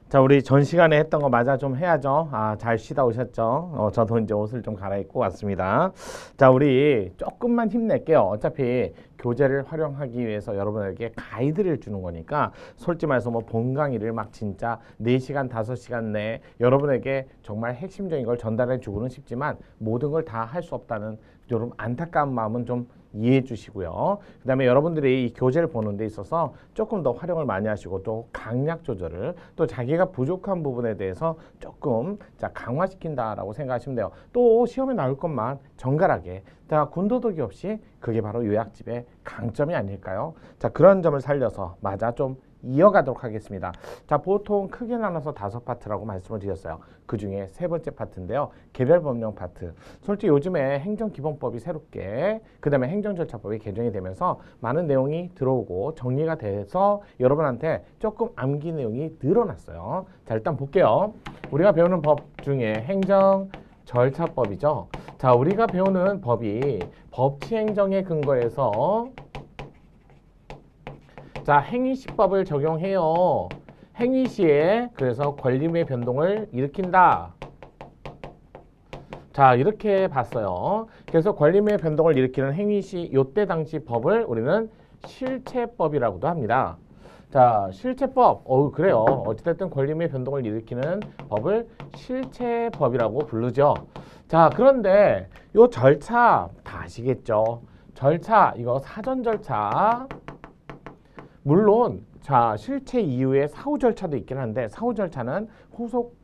자, 우리 전 시간에 했던 거 마저 좀 해야죠. 잘 쉬다 오셨죠? 저도 이제 옷을 좀 갈아입고 왔습니다. 자, 우리 조금만 힘낼게요. 어차피 교재를 활용하기 위해서 여러분에게 가이드를 주는 거니까 솔직히 말해서 뭐 본 강의를 막 진짜 4시간, 5시간 내에 여러분에게 정말 핵심적인 걸 전달해 주고는 싶지만 모든 걸 다 할 수 없다는 이런 안타까운 마음은 좀 이해해 주시고요. 그 다음에 여러분들이 이 교재를 보는 데 있어서 조금 더 활용을 많이 하시고 또 강약 조절을 또 자기가 부족한 부분에 대해서 조금 강화시킨다라고 생각하시면 돼요. 또 시험에 나올 것만 정갈하게 군더더기 없이 그게 바로 요약집의 강점이 아닐까요? 자, 그런 점을 살려서 좀 이어가도록 하겠습니다. 자, 보통 크게 나눠서 5파트라고 말씀을 드렸어요. 그 중에 3번째 파트인데요. 개별 법령 파트. 솔직히 요즘에 행정기본법이 새롭게 그 다음에 행정절차법이 개정이 되면서 많은 내용이 들어오고 정리가 돼서 여러분한테 조금 암기 내용이 늘어났어요. 자, 일단 볼게요. 우리가 배우는 법 중에 행정절차법이죠. 자, 우리가 배우는 법이 법치행정에 근거해서 자, 행위시법을 적용해요. 행위시에 그래서 권리의 변동을 일으킨다. 자, 이렇게 봤어요. 그래서 권리의 변동을 일으키는 행위시 요때 당시 법을 우리는 실체법이라고도 합니다. 자, 실체법. 그래요. 어찌됐든 권리의 변동을 일으키는 법을 실체법이라고 부르죠. 자, 그런데 요 절차 다 아시겠죠? 절차, 이거 사전 절차. 물론 자, 실체 이후에 사후 절차도 있긴 한데 사후 절차는 후속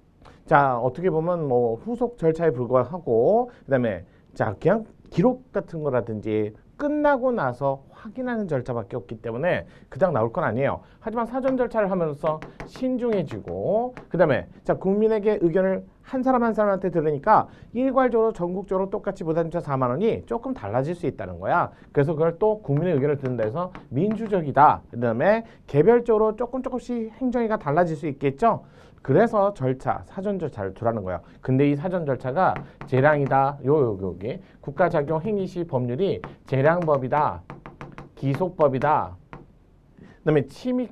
어떻게 보면 뭐 후속 절차에 불과하고 그다음에 그냥 기록 같은 거라든지 끝나고 나서 확인하는 절차밖에 없기 때문에 그닥 나올 건 아니에요. 하지만 사전 절차를 하면서 신중해지고 그다음에 국민에게 의견을 한 사람 한 사람한테 들으니까 일괄적으로 전국적으로 똑같이 부담차 4만 원이 조금 달라질 수 있다는 거야. 그래서 그걸 또 국민의 의견을 듣는다 해서 민주적이다. 그다음에 개별적으로 조금씩 행정위가 달라질 수 있겠죠. 그래서 사전 절차를 두라는 거예요. 근데 이 사전 절차가 재량이다. 여기 국가작용 행위시 법률이 재량법이다. 기속법이다. 그다음에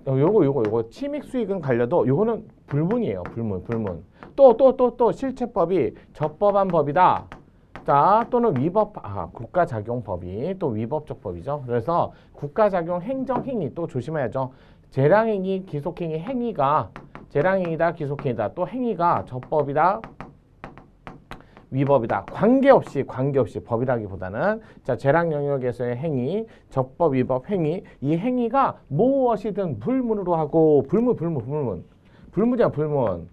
요거 침익 수익은 관련도 요거는 불문이에요. 불문. 또 실체법이 적법한 법이다. 자, 또는 국가작용법이 또 위법적 법이죠. 그래서 국가작용 행정행위 또 조심해야죠. 재량행위, 기속행위 행위가 재량행위다, 기속행위다. 또 행위가 적법이다, 위법이다. 관계없이 법이라기보다는 재량 영역에서의 행위, 적법, 위법 행위, 이 행위가 무엇이든 불문으로 하고 불문이야, 불문.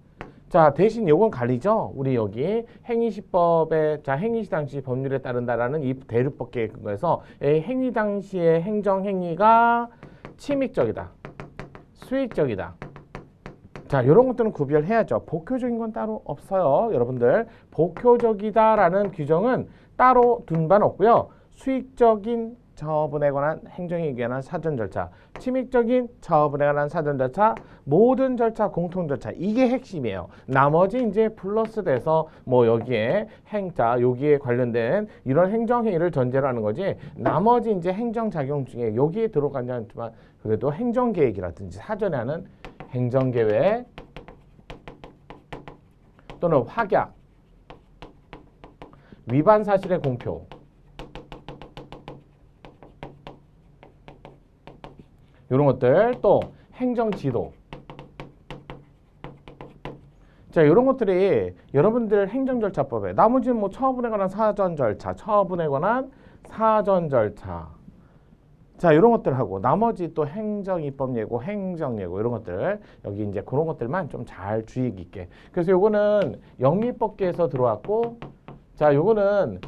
자, 대신 요건 갈리죠. 우리 여기 행위시법의 행위시 당시 법률에 따른다라는 이 대륙법계에 근거해서 행위 당시의 행정행위가 침익적이다, 수익적이다. 자, 이런 것들은 구별해야죠. 복효적인 건 따로 없어요. 여러분들 복효적이다라는 규정은 따로 둔 바는 없고요. 수익적인 처분에 관한 행정에 관한 사전 절차, 침익적인 처분에 관한 사전 절차, 모든 절차, 공통 절차, 이게 핵심이에요. 나머지 이제 플러스 돼서 뭐 여기에 여기에 관련된 이런 행정행위를 전제로 하는 거지. 나머지 이제 행정작용 중에 여기에 들어가지 않지만 그래도 행정계획이라든지 사전에 하는 행정계획 또는 확약, 위반 사실의 공표, 이런 것들, 또 행정지도. 자, 이런 것들이 여러분들 행정절차법에 나머지는 뭐 처분에 관한 사전 절차. 자, 이런 것들하고 나머지 또 행정입법 예고, 행정예고 이런 것들 여기 이제 그런 것들만 좀 잘 주의 깊게. 그래서 요거는 영미법계에서 들어왔고, 자, 요거는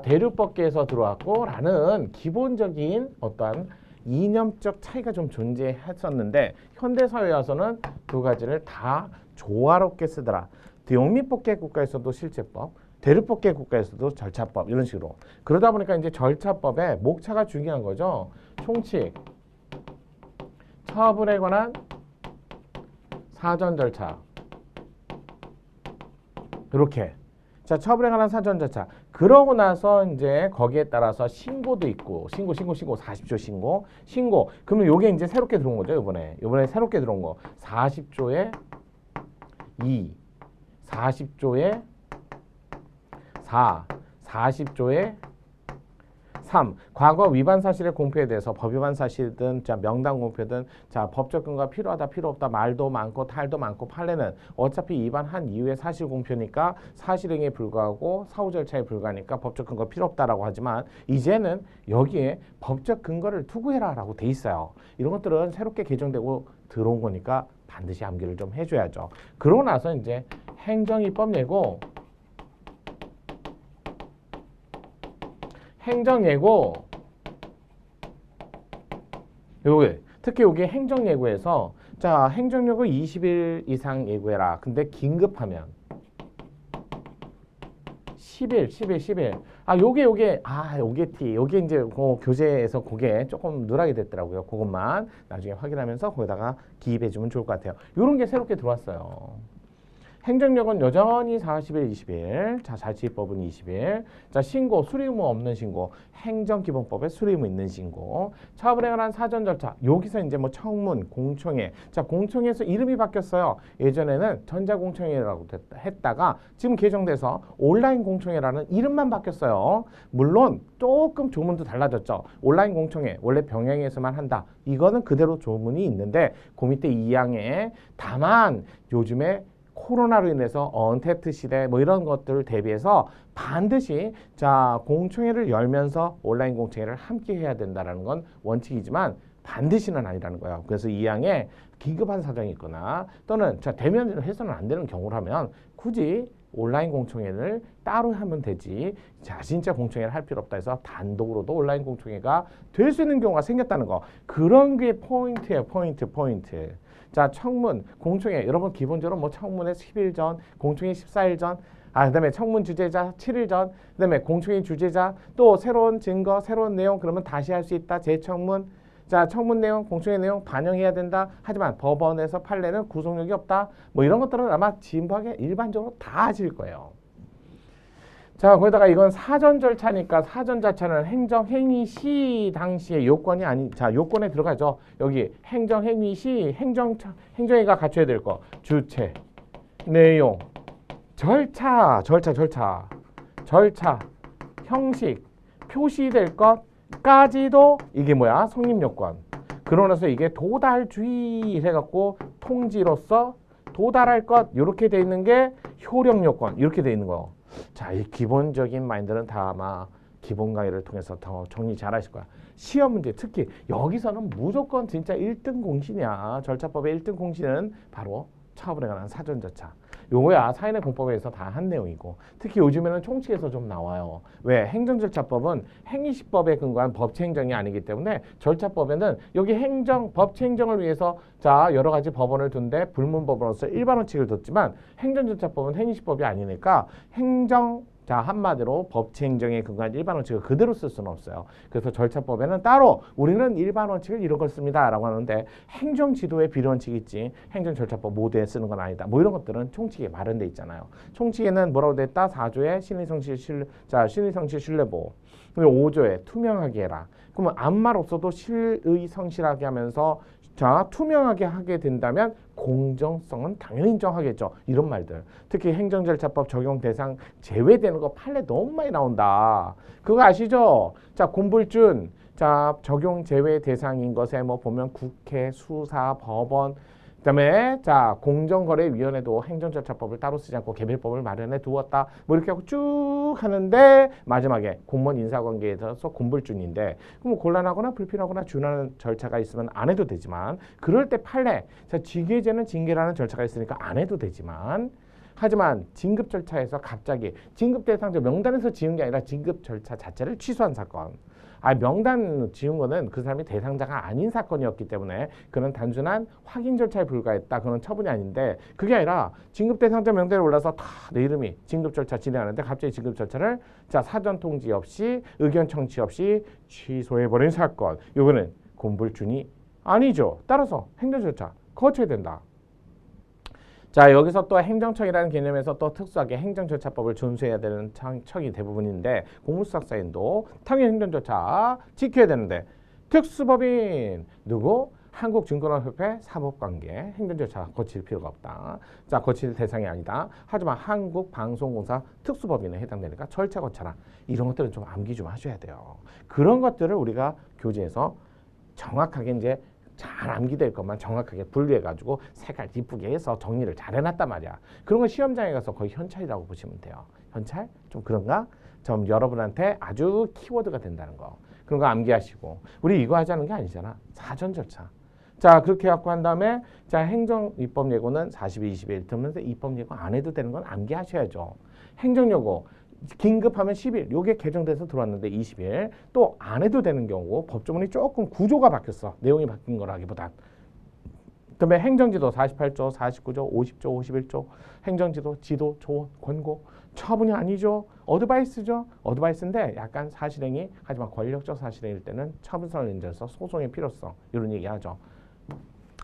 대륙법계에서 들어왔고라는 기본적인 어떠한 이념적 차이가 좀 존재했었는데 현대 사회에 와서는 두 가지를 다 조화롭게 쓰더라. 영미법계 국가에서도 실체법, 대륙법계 국가에서도 절차법 이런 식으로. 그러다 보니까 이제 절차법에 목차가 중요한 거죠. 총칙, 처분에 관한 사전 절차. 이렇게. 자, 처분에 관한 사전 절차. 그러고 나서 이제 거기에 따라서 신고도 있고, 신고 40조 신고. 그러면 요게 이제 새롭게 들어온 거죠, 이번에 새롭게 들어온 거. 40조의 2, 40조에 4, 40조에 3. 과거 위반 사실의 공표에 대해서 법 위반 사실이든 자 명당 공표든 자 법적 근거가 필요하다 필요 없다 말도 많고 탈도 많고 판례는 어차피 위반한 이후에 사실 공표니까 사실행위에 불과하고 사후 절차에 불과하니까 법적 근거 필요 없다라고 하지만 이제는 여기에 법적 근거를 투구해라라고 돼 있어요. 이런 것들은 새롭게 개정되고 들어온 거니까 반드시 암기를 좀 해줘야죠. 그러고 나서 이제 행정입법 내고 행정예고 요게 특히 요게 행정예고에서 자 행정예고 20일 이상 예고해라. 근데 긴급하면 10일 아 요게 T 요게 이제 교재에서 그게 조금 누락이 됐더라고요. 그것만 나중에 확인하면서 거기다가 기입해 주면 좋을 것 같아요. 요런 게 새롭게 들어왔어요. 행정력은 여전히 40일, 20일. 자, 자치법은 20일. 자, 신고, 수리의무 없는 신고. 행정기본법에 수리의무 있는 신고. 차업을 행한 사전 절차. 여기서 이제 뭐 청문, 공청회. 자, 공청회에서 이름이 바뀌었어요. 예전에는 전자공청회라고 했다가 지금 개정돼서 온라인 공청회라는 이름만 바뀌었어요. 물론 조금 조문도 달라졌죠. 온라인 공청회 원래 병행해서만 한다. 이거는 그대로 조문이 있는데 그 밑에 2항에 다만 요즘에 코로나로 인해서 언택트 시대 뭐 이런 것들을 대비해서 반드시 자 공청회를 열면서 온라인 공청회를 함께 해야 된다라는 건 원칙이지만 반드시는 아니라는 거예요. 그래서 이 항에 긴급한 사정이 있거나 또는 자 대면으로 해서는 안 되는 경우라면 굳이 온라인 공청회를 따로 하면 되지 자 진짜 공청회를 할 필요 없다 해서 단독으로도 온라인 공청회가 될 수 있는 경우가 생겼다는 거. 그런 게 포인트예요. 포인트. 자, 청문, 공청회. 여러분 기본적으로 뭐 청문회 10일 전, 공청회 14일 전, 그다음에 청문 주재자 7일 전, 그다음에 공청회 주재자 또 새로운 증거, 새로운 내용 그러면 다시 할 수 있다. 재청문. 자, 청문 내용, 공청회 내용 반영해야 된다. 하지만 법원에서 판례는 구속력이 없다. 뭐 이런 것들은 아마 진부하게 일반적으로 다 하실 거예요. 자, 거기다가 이건 사전 절차니까 사전 절차는 행정행위 시 당시의 요건이 아닌 자 요건에 들어가죠. 여기 행정행위 시 행정행위가 갖춰야 될 거 주체, 내용, 절차, 형식, 표시될 것까지도 이게 뭐야? 성립 요건. 그러면서 이게 도달주의 해갖고 통지로서 도달할 것 이렇게 돼 있는 게 효력 요건 이렇게 돼 있는 거. 자, 이 기본적인 마인드는 다 아마 기본 강의를 통해서 더 정리 잘 하실 거야. 시험 문제 특히 여기서는 무조건 진짜 1등 공신이야. 절차법의 1등 공신은 바로 차업에 관한 사전 절차. 요거야 사인의 공법에서 다 한 내용이고 특히 요즘에는 총칙에서 좀 나와요. 왜? 행정절차법은 행위시법에 근거한 법치행정이 아니기 때문에 절차법에는 여기 법치행정을 위해서 자 여러 가지 법원을 둔데 불문법으로서 일반 원칙을 뒀지만 행정절차법은 행위시법이 아니니까 자 한마디로 법치행정에 근거한 일반 원칙을 그대로 쓸 수는 없어요. 그래서 절차법에는 따로 우리는 일반 원칙을 이런 걸 씁니다 라고 하는데 행정지도에 비례원칙이 있지 행정절차법 모두에 쓰는 건 아니다. 뭐 이런 것들은 총칙에 마련돼 있잖아요. 총칙에는 뭐라고 됐다? 4조에 신의성실 신뢰보호 그리고 5조에 투명하게 해라. 그러면 아무 말 없어도 실의 성실하게 하면서 자 투명하게 하게 된다면 공정성은 당연히 인정하겠죠. 이런 말들. 특히 행정절차법 적용 대상 제외되는 거 판례 너무 많이 나온다. 그거 아시죠? 자 공불준 자 적용 제외 대상인 것에 뭐 보면 국회, 수사, 법원 그다음에 자 공정거래위원회도 행정절차법을 따로 쓰지 않고 개별법을 마련해 두었다. 뭐 이렇게 하고 쭉 하는데 마지막에 공무원 인사관계에 대해서 공불준인데 그럼 곤란하거나 불필요하거나 준하는 절차가 있으면 안 해도 되지만 그럴 때 판례 자 징계제는 징계라는 절차가 있으니까 안 해도 되지만 하지만 진급 절차에서 갑자기 진급 대상자 명단에서 지은 게 아니라 진급 절차 자체를 취소한 사건. 명단 지운 거는 그 사람이 대상자가 아닌 사건이었기 때문에 그는 단순한 확인 절차에 불과했다. 그건 처분이 아닌데 그게 아니라 진급 대상자 명단에 올라서 다 내 이름이 진급 절차 진행하는데 갑자기 진급 절차를 자 사전 통지 없이 의견 청취 없이 취소해버린 사건. 이거는 공불준이 아니죠. 따라서 행정 절차 거쳐야 된다. 자 여기서 또 행정청이라는 개념에서 또 특수하게 행정절차법을 준수해야 되는 청이 대부분인데 공무수사사인도 당연 행정절차 지켜야 되는데 특수법인 누구? 한국증권업협회 사법관계 행정절차 거칠 필요가 없다. 자, 거칠 대상이 아니다. 하지만 한국방송공사 특수법인에 해당되니까 절차 거쳐라. 이런 것들은 좀 암기 좀 하셔야 돼요. 그런 것들을 우리가 교재에서 정확하게 이제 잘 암기될 것만 정확하게 분류해가지고 색깔 이쁘게 해서 정리를 잘 해놨단 말이야. 그런 건 시험장에 가서 거의 현찰이라고 보시면 돼요. 현찰? 좀 그런가? 좀 여러분한테 아주 키워드가 된다는 거. 그런 거 암기하시고. 우리 이거 하자는 게 아니잖아. 사전 절차. 자, 그렇게 갖고 한 다음에 자, 행정 입법 예고는 40일, 20일 들면서 입법 예고 안 해도 되는 건 암기하셔야죠. 행정 예고 긴급하면 10일. 요게 개정돼서 들어왔는데 20일. 또 안 해도 되는 경우 법조문이 조금 구조가 바뀌었어. 내용이 바뀐 거라기보단. 그다음에 행정지도 48조, 49조, 50조, 51조, 행정지도, 지도, 조언, 권고, 처분이 아니죠. 어드바이스죠. 어드바이스인데 약간 사실행위, 하지만 권력적 사실행위일 때는 처분선을 인정해서 소송의 필요성 이런 얘기하죠.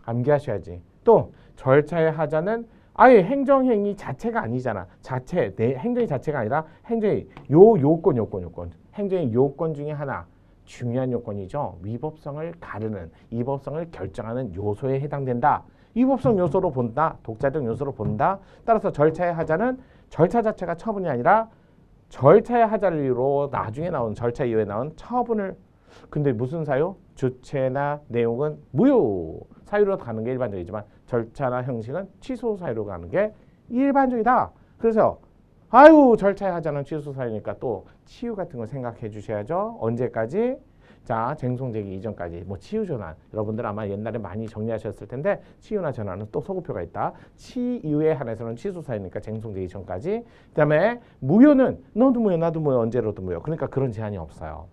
암기하셔야지. 또 절차의 하자는 아예 행정행위 자체가 아니잖아. 자체, 내 행정이 자체가 아니라 행정의 요건. 행정의 요건 중에 하나. 중요한 요건이죠. 위법성을 가르는, 위법성을 결정하는 요소에 해당된다. 위법성 요소로 본다. 독자적 요소로 본다. 따라서 절차의 하자는 절차 자체가 처분이 아니라 절차의 하자를 이유로 나중에 나온 절차 이후에 나온 처분을 근데 무슨 사유? 주체나 내용은 무효 사유로 가는 게 일반적이지만 절차나 형식은 취소 사유로 가는 게 일반적이다. 그래서 아유 절차의 하자는 취소 사유니까 또 치유 같은 거 생각해 주셔야죠. 언제까지? 자, 쟁송 제기 이전까지 뭐 치유 전환 여러분들 아마 옛날에 많이 정리하셨을 텐데 치유나 전환은 또 소급표가 있다. 치유에 한해서는 취소 사유니까 쟁송 제기 전까지. 그다음에 무효는 너도 무효 나도 무효 언제로도 무효. 그러니까 그런 제한이 없어요.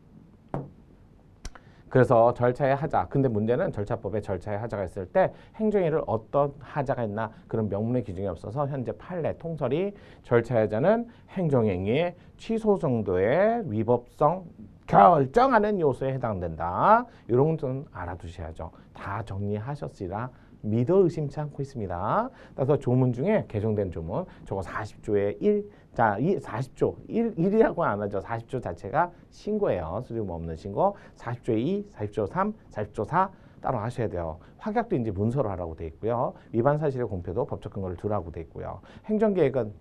그래서 절차의 하자. 근데 문제는 절차법에 절차의 하자가 있을 때 행정일을 어떤 하자가 있나 그런 명문의 기준이 없어서 현재 판례 통설이 절차의 하자는 행정행위의 취소 정도의 위법성 결정하는 요소에 해당된다. 이런 건 알아두셔야죠. 다 정리하셨으리라 믿어 의심치 않고 있습니다. 따라서 조문 중에 개정된 조문 저거 40조의 1 자, 이 40조 1이라고 안 하죠. 40조 자체가 신고예요. 수리금 없는 신고. 40조의 2, 40조 3, 40조 4 따로 하셔야 돼요. 확약도 이제 문서로 하라고 돼 있고요. 위반 사실의 공표도 법적 근거를 두라고 돼 있고요. 행정계획은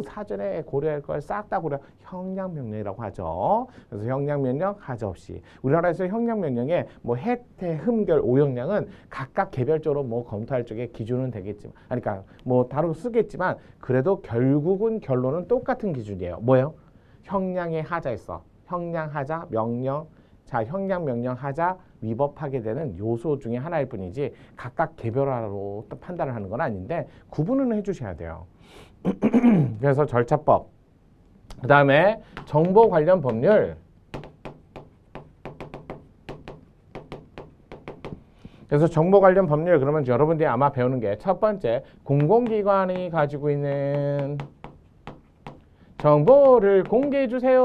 사전에 고려할 걸 싹 다 고려 형량명령이라고 하죠. 그래서 형량명령 하자 없이 우리나라에서 형량명령에 뭐 해태, 흠결, 오형량은 각각 개별적으로 뭐 검토할 적에 기준은 되겠지만 그러니까 뭐 다루고 쓰겠지만 그래도 결국은 결론은 똑같은 기준이에요. 뭐예요? 형량의 하자였어. 형량 하자 명령 자, 형량 명령 하자 위법하게 되는 요소 중에 하나일 뿐이지 각각 개별화로 또 판단을 하는 건 아닌데 구분은 해주셔야 돼요. 그래서 절차법, 그 다음에 정보 관련 법률. 그래서 정보 관련 법률 그러면 여러분들이 아마 배우는 게 첫 번째 공공기관이 가지고 있는 정보를 공개해 주세요.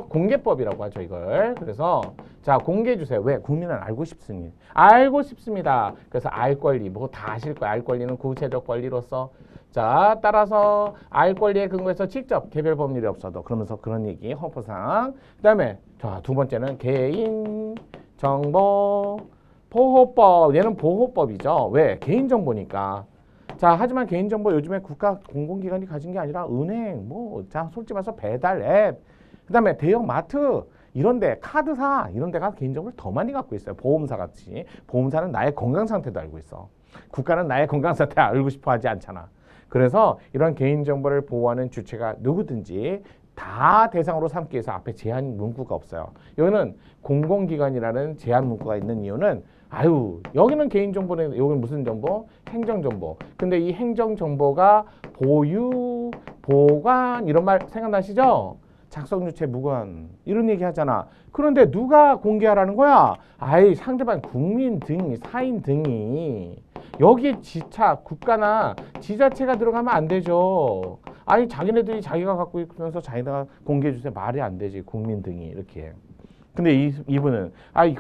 공개법이라고 하죠, 이걸. 그래서 자, 공개해 주세요. 왜? 국민은 알고 싶습니다. 알고 싶습니다. 그래서 알 권리, 뭐 다 아실 거예요. 알 권리는 구체적 권리로서. 자, 따라서 알 권리에 근거해서 직접 개별 법률이 없어도 그러면서 그런 얘기 헌법상. 그다음에 자, 두 번째는 개인 정보 보호법. 얘는 보호법이죠. 왜? 개인 정보니까. 자, 하지만 개인정보 요즘에 국가 공공기관이 가진 게 아니라 은행, 자, 솔직히 말해서 배달 앱, 그 다음에 대형 마트, 이런 데, 카드사, 이런 데가 개인정보를 더 많이 갖고 있어요. 보험사 같이. 보험사는 나의 건강 상태도 알고 있어. 국가는 나의 건강 상태 알고 싶어 하지 않잖아. 그래서 이런 개인정보를 보호하는 주체가 누구든지 다 대상으로 삼기 위해서 앞에 제한 문구가 없어요. 여기는 공공기관이라는 제한 문구가 있는 이유는 여기는 개인정보는 여기는 무슨 정보? 행정정보. 근데 이 행정정보가 보유, 보관 이런 말 생각나시죠? 작성주체 무관 이런 얘기 하잖아. 그런데 누가 공개하라는 거야? 상대방 국민 등이 사인 등이 여기에 지차 국가나 지자체가 들어가면 안 되죠. 자기네들이 자기가 갖고 있으면서 자기가 공개해 주세요. 말이 안 되지. 국민 등이 이렇게. 근데 이분은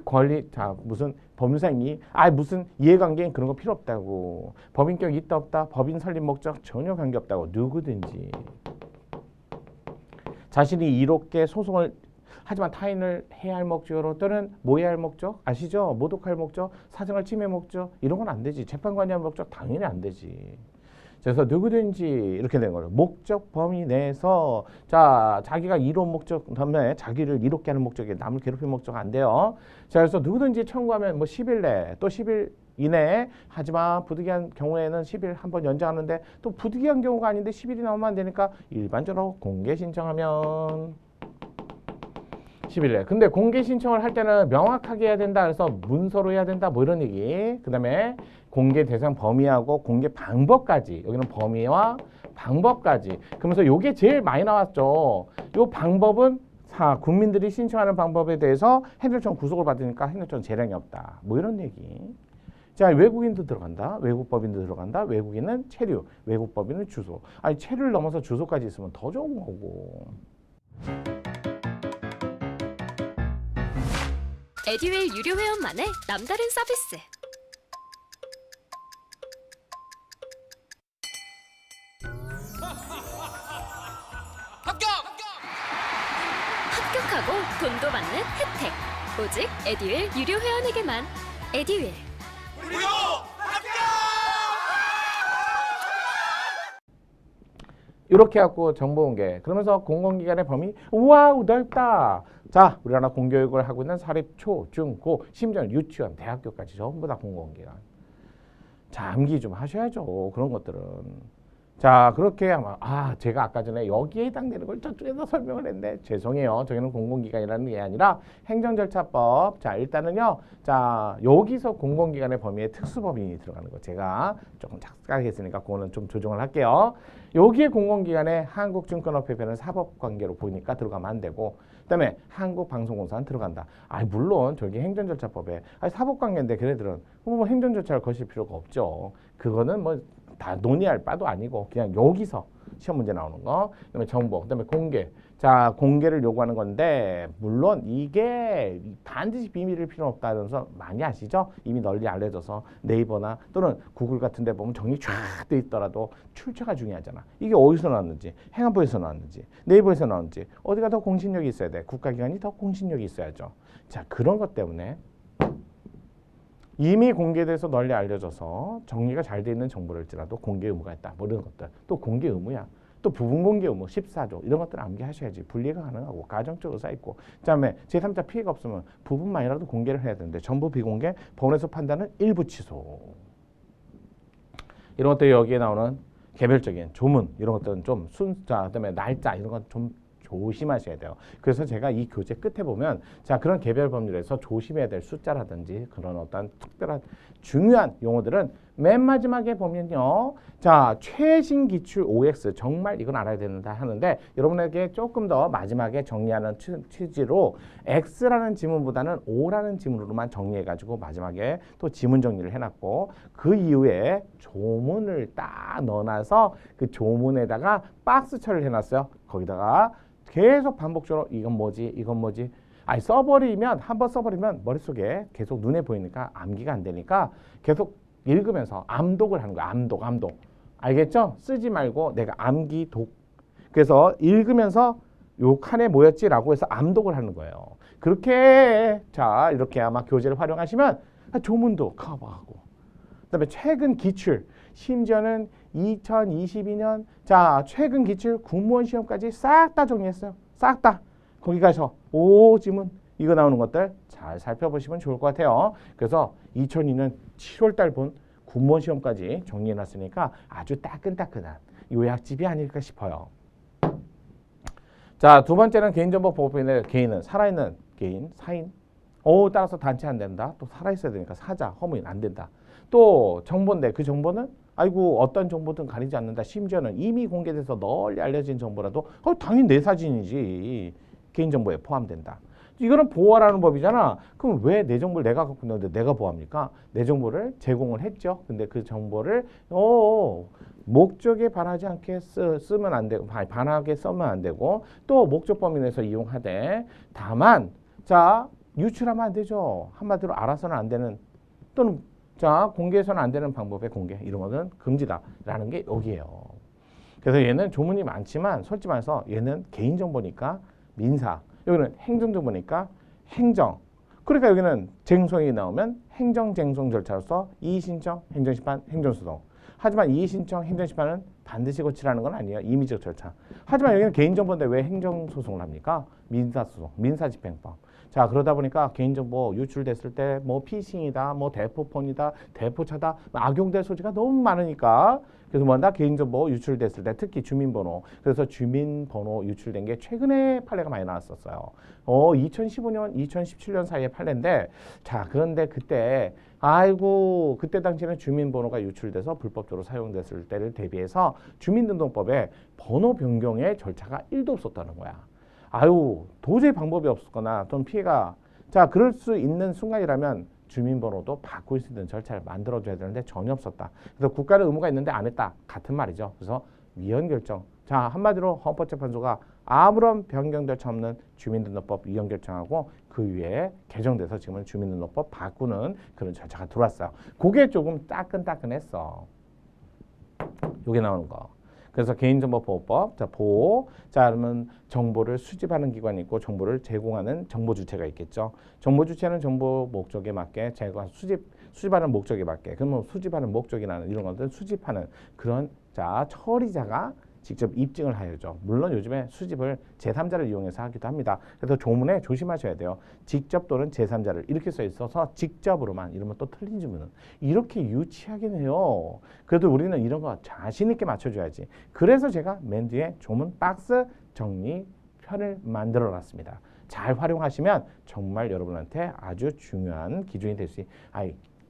권리 무슨 법률상이 무슨 이해관계 그런 거 필요 없다고. 법인격 있다 없다. 법인 설립 목적 전혀 관계 없다고. 누구든지 자신이 이롭게 소송을 하지만 타인을 해할 목적으로 또는 모해할 목적 아시죠? 모독할 목적, 사생활 침해 목적 이런 건 안 되지. 재판관이할 목적 당연히 안 되지. 그래서 누구든지 이렇게 된 거예요. 목적 범위 내에서 자 자기가 이로운 목적 다음에 자기를 이롭게 하는 목적에 남을 괴롭히는 목적 안 돼요. 자 그래서 누구든지 청구하면 뭐 10일 내에 또 10일 이내에 하지만 부득이한 경우에는 10일 한번 연장하는데 또 부득이한 경우가 아닌데 10일이 넘으면 안 되니까 일반적으로 공개 신청하면 10일에. 근데 공개 신청을 할 때는 명확하게 해야 된다. 그래서 문서로 해야 된다. 뭐 이런 얘기. 그 다음에 공개 대상 범위하고 공개 방법까지. 여기는 범위와 방법까지. 그러면서 요게 제일 많이 나왔죠. 요 방법은 국민들이 신청하는 방법에 대해서 행정청 구속을 받으니까 행정청 재량이 없다. 뭐 이런 얘기. 자, 외국인도 들어간다. 외국법인도 들어간다. 외국인은 체류, 외국법인은 주소. 아니, 체류를 넘어서 주소까지 있으면 더 좋은 거고. 에듀윌 유료 회원만의 남다른 서비스. 합격하고 돈도 받는 혜택. 오직 에듀윌 유료 회원에게만. 에듀윌. 무료 합격! 이렇게 갖고 정보 공개. 그러면서 공공기관의 범위 와우 넓다. 자, 우리나라 공교육을 하고 있는 사립, 초, 중, 고, 심지어 유치원, 대학교까지 전부 다 공공기관. 자, 암기 좀 하셔야죠. 그런 것들은. 자, 그렇게 아마 제가 아까 전에 여기에 해당되는 걸 저쪽에서 설명을 했는데 죄송해요. 저기는 공공기관이라는 게 아니라 행정절차법. 자, 일단은요. 자, 여기서 공공기관의 범위에 특수법인이 들어가는 거 제가 조금 착각했으니까 그거는 좀 조정을 할게요. 여기에 공공기관에 한국증권업협회는 사법관계로 보니까 들어가면 안 되고 그다음에 한국방송공사는 들어간다. 물론 저기 행정절차법에 사법관계인데 걔네들은 뭐 행정절차를 거실 필요가 없죠. 그거는 뭐 다 논의할 바도 아니고 그냥 여기서 시험 문제 나오는 거. 그다음에 정보, 그다음에 공개. 자, 공개를 요구하는 건데 물론 이게 반드시 비밀일 필요는 없다면서 많이 아시죠? 이미 널리 알려져서 네이버나 또는 구글 같은 데 보면 정리 쫙 돼 있더라도 출처가 중요하잖아. 이게 어디서 나왔는지, 행안부에서 나왔는지, 네이버에서 나왔는지 어디가 더 공신력이 있어야 돼. 국가기관이 더 공신력이 있어야죠. 자, 그런 것 때문에 이미 공개돼서 널리 알려져서 정리가 잘 돼 있는 정보랄지라도 공개 의무가 있다. 뭐 이런 것들. 또 공개 의무야. 또 부분 공개 의무 14조 이런 것들 암기하셔야지. 분리가 가능하고 가정적 의사 있고 그다음에 제3자 피해가 없으면 부분만이라도 공개를 해야 되는데 전부 비공개 법원에서 판단은 일부 취소. 이런 것들 여기에 나오는 개별적인 조문 이런 것들은 좀 순자 그다음에 날짜 이런 건 좀 조심하셔야 돼요. 그래서 제가 이 교재 끝에 보면 자 그런 개별 법률에서 조심해야 될 숫자라든지 그런 어떤 특별한 중요한 용어들은 맨 마지막에 보면요. 자 최신 기출 OX 정말 이건 알아야 된다 하는데 여러분에게 조금 더 마지막에 정리하는 취지로 X라는 지문보다는 O라는 지문으로만 정리해가지고 마지막에 또 지문 정리를 해놨고 그 이후에 조문을 딱 넣어놔서 그 조문에다가 박스 처리를 해놨어요. 거기다가 계속 반복적으로 이건 뭐지 이건 뭐지 써버리면 한번 써버리면 머릿속에 계속 눈에 보이니까 암기가 안 되니까 계속 읽으면서 암독을 하는 거야. 암독 알겠죠? 쓰지 말고 내가 암기독 그래서 읽으면서 요 칸에 뭐였지라고 해서 암독을 하는 거예요. 그렇게 자 이렇게 아마 교재를 활용하시면 조문도 커버하고 그다음에 최근 기출 심지어는 2022년 자 최근 기출 공무원 시험까지 싹 다 정리했어요. 싹 다. 거기 가서 지문 이거 나오는 것들 잘 살펴보시면 좋을 것 같아요. 그래서 2002년 7월달 본 공무원 시험까지 정리해놨으니까 아주 따끈따끈한 요약집이 아닐까 싶어요. 자, 두 번째는 개인정보보호법인의 개인은 살아있는 개인, 사인. 따라서 단체 안 된다. 또 살아있어야 되니까 사자, 허무인 안 된다. 또 정보인데 그 정보는 어떤 정보든 가리지 않는다. 심지어는 이미 공개돼서 널리 알려진 정보라도 당연히 내 사진이지. 개인정보에 포함된다. 이거는 보호하라는 법이잖아. 그럼 왜 내 정보를 내가 갖고 있는데 내가 보호합니까? 내 정보를 제공을 했죠. 근데 그 정보를 목적에 반하지 않게 쓰면 안 되고 반하게 쓰면 안 되고 또 목적 범위 내에서 이용하되 다만 자 유출하면 안 되죠. 한마디로 알아서는 안 되는 또는 자 공개해서는 안 되는 방법의 공개 이런 거는 금지다라는 게 여기예요. 그래서 얘는 조문이 많지만 솔직히 말해서 얘는 개인정보니까 민사 여기는 행정정보니까 행정. 그러니까 여기는 쟁송이 나오면 행정쟁송 절차로서 이의신청, 행정심판, 행정소송. 하지만 이의신청, 행정심판은 반드시 거치라는 건 아니에요. 임의적 절차. 하지만 여기는 개인정보인데 왜 행정소송을 합니까? 민사소송, 민사집행법. 자, 그러다 보니까 개인정보 유출됐을 때 뭐 피싱이다, 뭐 대포폰이다, 대포차다 악용될 소지가 너무 많으니까 그래서 뭐다 개인정보 유출됐을 때 특히 주민번호 그래서 주민번호 유출된 게 최근에 판례가 많이 나왔었어요. 2015년, 2017년 사이에 판례인데 자 그런데 그때 아이고 그때 당시에는 주민번호가 유출돼서 불법적으로 사용됐을 때를 대비해서 주민등록법에 번호 변경의 절차가 1도 없었다는 거야. 아유 도저히 방법이 없거나 좀 피해가 자 그럴 수 있는 순간이라면 주민번호도 바꿀 수 있는 절차를 만들어줘야 되는데 전혀 없었다. 그래서 국가는 의무가 있는데 안 했다. 같은 말이죠. 그래서 위헌 결정. 자 한마디로 헌법재판소가 아무런 변경 절차 없는 주민등록법 위헌 결정하고 그 위에 개정돼서 지금은 주민등록법 바꾸는 그런 절차가 들어왔어요. 그게 조금 따끈따끈했어. 요게 나오는 거. 그래서 개인정보보호법, 자 보호, 자 그러면 정보를 수집하는 기관이 있고 정보를 제공하는 정보 주체가 있겠죠. 정보 주체는 정보 목적에 맞게 제공 수집하는 목적에 맞게 그러면 수집하는 목적이나 이런 것들 수집하는 그런 자 처리자가 직접 입증을 하여죠. 물론 요즘에 수집을 제3자를 이용해서 하기도 합니다. 그래서 조문에 조심하셔야 돼요. 직접 또는 제3자를 이렇게 써 있어서 직접으로만 이러면 또 틀린 질문은 이렇게 유치하긴 해요. 그래도 우리는 이런 거 자신 있게 맞춰줘야지. 그래서 제가 맨 뒤에 조문 박스 정리편을 만들어 놨습니다. 잘 활용하시면 정말 여러분한테 아주 중요한 기준이 될 수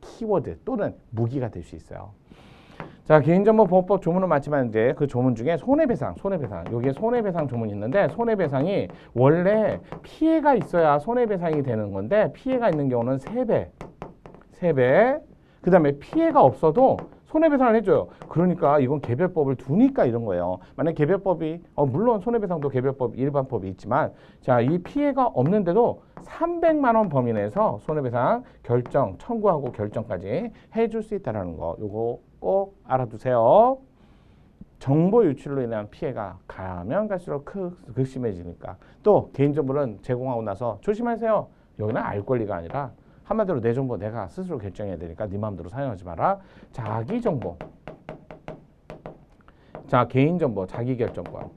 키워드 또는 무기가 될 수 있어요. 자 개인정보보호법 조문은 많지만 이제 그 조문 중에 손해배상 여기에 손해배상 조문이 있는데 손해배상이 원래 피해가 있어야 손해배상이 되는 건데 피해가 있는 경우는 3배 그 다음에 피해가 없어도 손해배상을 해줘요. 그러니까 이건 개별법을 두니까 이런 거예요. 만약 개별법이 물론 손해배상도 개별법 일반법이 있지만 자 이 피해가 없는데도 300만 원 범위 내에서 손해배상 결정 청구하고 결정까지 해줄 수 있다는 거 요거 꼭 알아두세요. 정보 유출로 인한 피해가 가면 갈수록 극심해지니까 또 개인정보는 제공하고 나서 조심하세요. 여기는 알 권리가 아니라 한마디로 내 정보 내가 스스로 결정해야 되니까 네 마음대로 사용하지 마라. 자기 정보. 자 개인정보 자기결정권.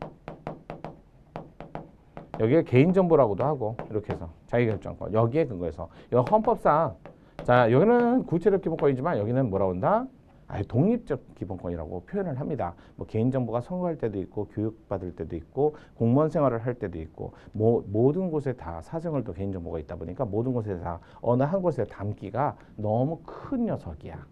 여기에 개인정보라고도 하고 이렇게 해서 자기결정권. 여기에 근거해서 여기 헌법상 자 여기는 구체적 기본권이지만 여기는 뭐라고 한다? 독립적 기본권이라고 표현을 합니다. 뭐 개인정보가 선거할 때도 있고 교육받을 때도 있고 공무원 생활을 할 때도 있고 모든 곳에 다 사생활도 개인정보가 있다 보니까 모든 곳에 다 어느 한 곳에 담기가 너무 큰 녀석이야.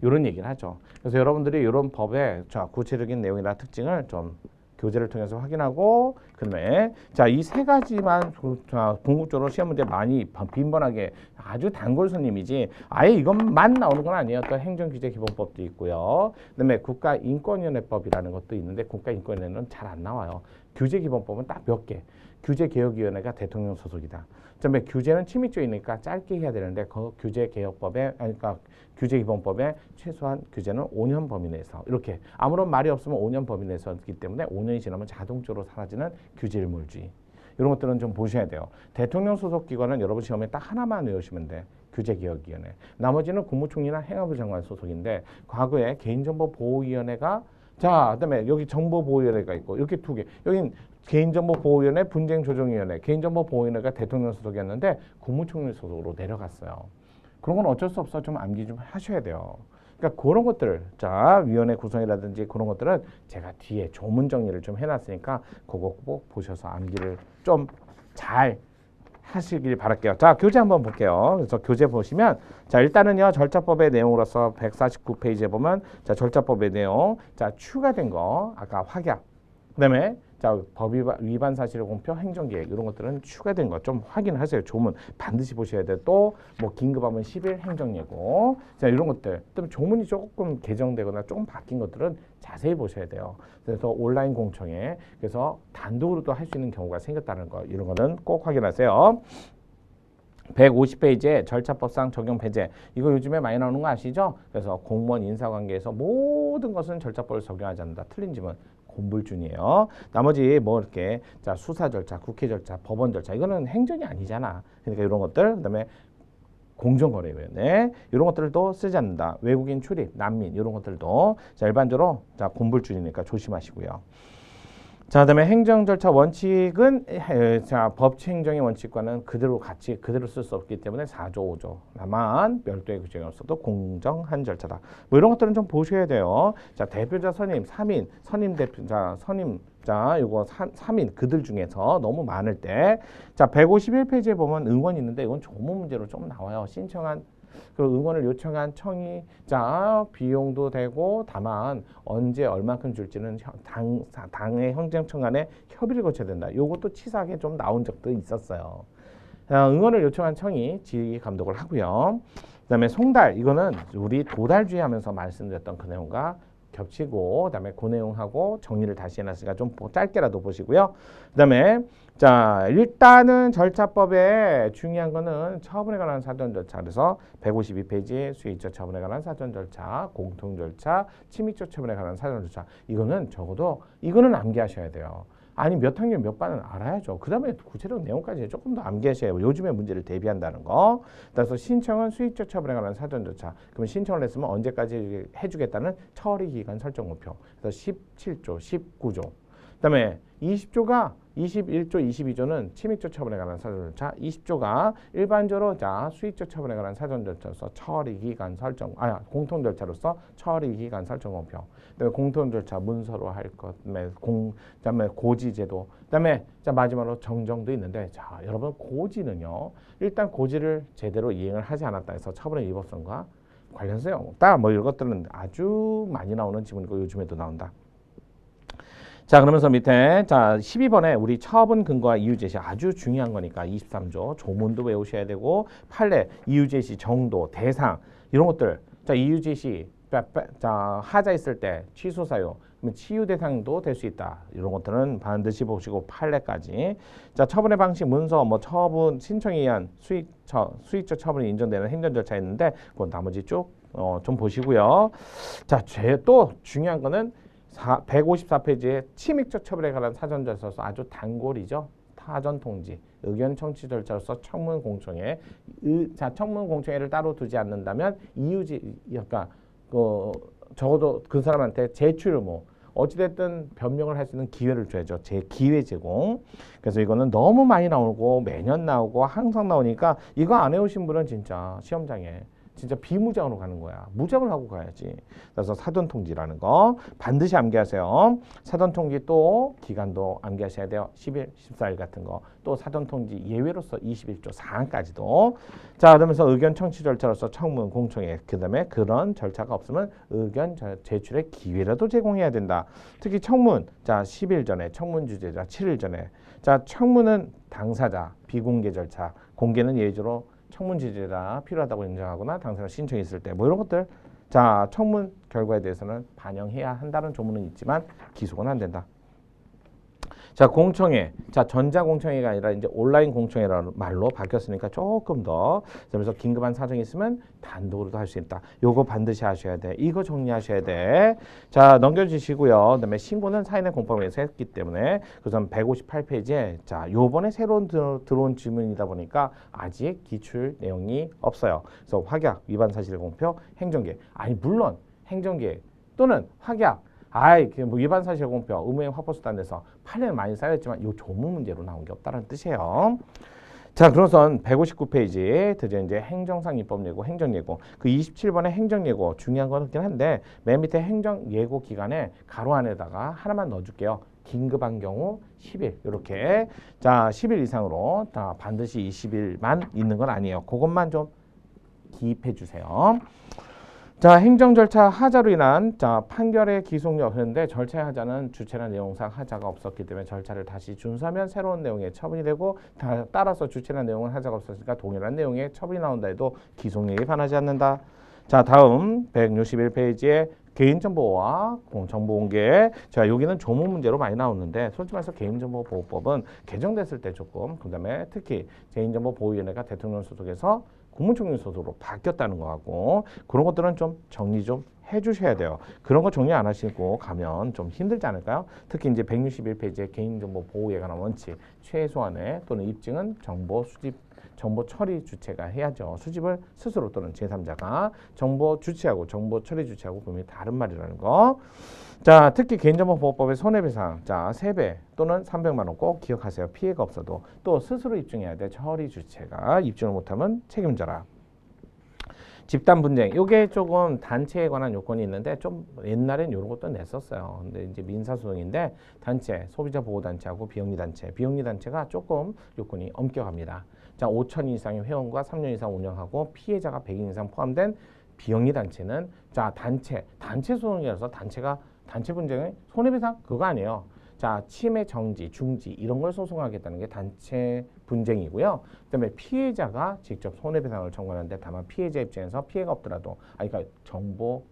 이런 얘기를 하죠. 그래서 여러분들이 이런 법의 구체적인 내용이나 특징을 좀 교재를 통해서 확인하고 그다음에 자 이 세 가지만 궁극적으로 시험 문제 많이 빈번하게 아주 단골 손님이지 아예 이것만 나오는 건 아니에요. 또 행정규제기본법도 있고요. 그다음에 국가인권위원회법이라는 것도 있는데 국가인권위원회는 잘 안 나와요. 규제기본법은 딱 몇 개. 규제개혁위원회가 대통령 소속이다. 그다음에 규제는 침입적이니까 짧게 해야 되는데 그 규제개혁법에 그러니까 규제기본법에 최소한 규제는 5년 범위 내에서 이렇게 아무런 말이 없으면 5년 범위 내에서기 때문에 5년이 지나면 자동적으로 사라지는 규제일몰주의. 이런 것들은 좀 보셔야 돼요. 대통령 소속 기관은 여러분 시험에 딱 하나만 외우시면 돼. 규제개혁위원회. 나머지는 국무총리나 행안부 장관 소속인데 과거에 개인정보보호위원회가 자, 그다음에 여기 정보보호위원회가 있고 이렇게 두 개. 여긴 개인정보보호위원회, 분쟁조정위원회, 개인정보보호위원회가 대통령 소속이었는데 국무총리 소속으로 내려갔어요. 그런 건 어쩔 수 없어 좀 암기 좀 하셔야 돼요. 그러니까 그런 것들, 자 위원회 구성이라든지 그런 것들은 제가 뒤에 조문 정리를 좀 해놨으니까 그거 꼭 보셔서 암기를 좀 잘 하시길 바랄게요. 자 교재 한번 볼게요. 그래서 교재 보시면 자 일단은요 절차법의 내용으로서 149페이지에 보면 자 절차법의 내용 자 추가된 거 아까 확약 그다음에 자 법 위반 사실의 공표 행정계획 이런 것들은 추가된 거 좀 확인하세요. 조문 반드시 보셔야 돼. 또 뭐 긴급하면 10일 행정예고 자 이런 것들 또 조문이 조금 개정되거나 조금 바뀐 것들은 자세히 보셔야 돼요. 그래서 온라인 공청회 그래서 단독으로도 할 수 있는 경우가 생겼다는 거 이런 거는 꼭 확인하세요. 150페이지에 절차법상 적용 배제. 이거 요즘에 많이 나오는 거 아시죠? 그래서 공무원 인사관계에서 모든 것은 절차법을 적용하지 않는다. 틀린 질문. 곤불준이에요. 나머지 뭐 이렇게 자 수사 절차, 국회 절차, 법원 절차 이거는 행정이 아니잖아. 그러니까 이런 것들 그다음에 공정거래위원회 이런 것들도 쓰지 않는다. 외국인 출입, 난민 이런 것들도 자 일반적으로 자 곤불준이니까 조심하시고요. 자, 그다음에 행정 절차 원칙은 자 법치 행정의 원칙과는 그대로 같이 그대로 쓸 수 없기 때문에 4조 5조 다만 별도의 규정이 없어도 공정한 절차다. 뭐 이런 것들은 좀 보셔야 돼요. 자 대표자 선임 3인 선임 대표자 선임 자 요거 3인 그들 중에서 너무 많을 때 자 151페이지에 보면 응원이 있는데 이건 조문 문제로 좀 나와요. 신청한 그 응원을 요청한 청이 자 비용도 되고 다만 언제 얼마큼 줄지는 당의 행정청 간에 협의를 거쳐야 된다. 요것도 치사하게 좀 나온 적도 있었어요. 자, 응원을 요청한 청이 지휘 감독을 하고요. 그다음에 송달 이거는 우리 도달주의 하면서 말씀드렸던 그 내용과 겹치고 그다음에 그 내용하고 정리를 다시 해놨으니까 좀 짧게라도 보시고요. 그다음에 자 일단은 절차법에 중요한 거는 처분에 관한 사전 절차 그래서 152페이지 수의적 처분에 관한 사전 절차, 공통 절차, 침입적 처분에 관한 사전 절차 이거는 적어도 이거는 암기하셔야 돼요. 아니 몇 학년 몇 반은 알아야죠. 그 다음에 구체적 내용까지 조금 더 암기하셔야 해요. 요즘의 문제를 대비한다는 거. 그래서 신청은 수익적 처분에 관한 사전 절차. 그러면 신청을 했으면 언제까지 해주겠다는 처리 기간 설정 목표. 그래서 17조, 19조. 그다음에 20조가 21조, 22조는 침입적 처분에 관한 사전 절차, 20조가 일반적으로 자 수익적 처분에 관한 사전 절차로서 처리 기간 설정, 공통 절차로서 처리 기간 설정 목표. 그다음에 공통 절차 문서로 할 것, 그다음에 고지제도, 그다음에 자 마지막으로 정정도 있는데 자 여러분 고지는요 일단 고지를 제대로 이행을 하지 않았다 해서 처분의 위법성과 관련성이 없다. 뭐 이런 것들은 아주 많이 나오는 지문이고 요즘에도 나온다. 자 그러면서 밑에 자 12번에 우리 처분 근거와 이유 제시 아주 중요한 거니까 23조 조문도 외우셔야 되고 판례 이유 제시 정도 대상 이런 것들 자 이유 제시 자 하자 있을 때 취소 사유 그러면 치유 대상도 될 수 있다 이런 것들은 반드시 보시고 판례까지 자 처분의 방식 문서 뭐 처분 신청에 의한 수익적 처분이 인정되는 행정 절차 있는데 그건 나머지 쭉 좀 보시고요. 자 또 중요한 거는 154페이지에 침입적 처분에 관한 사전 절차로서 아주 단골이죠. 사전 통지, 의견 청취 절차로서 청문 공청회, 자 청문 공청회를 따로 두지 않는다면 이유지, 그러니까 적어도 그 사람한테 제출을 뭐 어찌됐든 변명을 할 수 있는 기회를 줘야죠. 기회 제공. 그래서 이거는 너무 많이 나오고 매년 나오고 항상 나오니까 이거 안 해오신 분은 진짜 시험장에. 진짜 비무장으로 가는 거야. 무장을 하고 가야지. 그래서 사전통지라는 거 반드시 암기하세요. 사전통지 또 기간도 암기하셔야 돼요. 10일, 14일 같은 거. 또 사전통지 예외로서 21조 4항까지도. 자, 그러면서 의견 청취 절차로서 청문, 공청회. 그 다음에 그런 절차가 없으면 의견 제출의 기회라도 제공해야 된다. 특히 청문. 자, 10일 전에 청문 주제자 7일 전에. 자, 청문은 당사자, 비공개 절차. 공개는 예외적으로 청문 지지가 필요하다고 인정하거나 당사자 신청이 있을 때 뭐 이런 것들 자 청문 결과에 대해서는 반영해야 한다는 조문은 있지만 기속은 안 된다. 자 공청회 자 전자공청회가 아니라 이제 온라인 공청회라는 말로 바뀌었으니까 조금 더 그래서 긴급한 사정이 있으면 단독으로도 할 수 있다. 요거 반드시 하셔야 돼. 이거 정리하셔야 돼. 자 넘겨주시고요. 그다음에 신고는 사인의 공법에서 했기 때문에 그래서 158페이지에 자 요번에 새로 들어온 질문이다 보니까 아직 기출 내용이 없어요. 그래서 확약 위반 사실의 공표 행정계획 아니 물론 행정계획 또는 확약 뭐 위반 사실 공표, 의무행 확보 수단에서 판례는 많이 쌓였지만 이 조문 문제로 나온 게 없다는 뜻이에요. 자, 그래서 159페이지 드디어 이제 행정상 입법예고, 행정예고. 그 27번의 행정예고 중요한 건 없긴 한데 맨 밑에 행정예고 기간에 가로 안에다가 하나만 넣어줄게요. 긴급한 경우 10일 이렇게 자 10일 이상으로 다 반드시 20일만 있는 건 아니에요. 그것만 좀 기입해 주세요. 자 행정 절차 하자로 인한 자 판결의 기속력 그런데 절차의 하자는 주체나 내용상 하자가 없었기 때문에 절차를 다시 준수하면 새로운 내용의 처분이 되고 따라서 주체나 내용은 하자가 없었으니까 동일한 내용의 처분이 나온다 해도 기속력이 반하지 않는다. 자 다음 161페이지에 개인정보와 정보공개. 자, 여기는 조문 문제로 많이 나오는데 솔직히 말해서 개인정보보호법은 개정됐을 때 조금 그다음에 특히 개인정보보호위원회가 대통령 소속에서 국무총리 소속으로 바뀌었다는 거하고 그런 것들은 좀 정리 좀 해주셔야 돼요. 그런 거 정리 안 하시고 가면 좀 힘들지 않을까요? 특히 이제 161페이지의 개인정보 보호에 관한 원칙, 최소한의 또는 입증은 정보 수집, 정보 처리 주체가 해야죠. 수집을 스스로 또는 제3자가 정보 주체하고 정보 처리 주체하고 분명히 다른 말이라는 거. 자, 특히 개인정보보호법의 손해배상, 자 3배 또는 300만 원 꼭 기억하세요. 피해가 없어도 또 스스로 입증해야 돼. 처리 주체가 입증을 못하면 책임져라. 집단 분쟁, 요게 조금 단체에 관한 요건이 있는데 좀 옛날엔 요런 것도 냈었어요. 근데 이제 민사소송인데 단체, 소비자 보호 단체하고 비영리 단체, 비영리 단체가 조금 요건이 엄격합니다. 자, 5천 이상의 회원과 3년 이상 운영하고 피해자가 100인 이상 포함된 비영리 단체는 자, 단체 소송이라서 단체 분쟁의 손해배상 그거 아니에요. 자, 침해 정지, 중지 이런 걸 소송하겠다는 게 단체 분쟁이고요. 그다음에 피해자가 직접 손해배상을 청구하는데 다만 피해자 입장에서 피해가 없더라도 그러니까 정보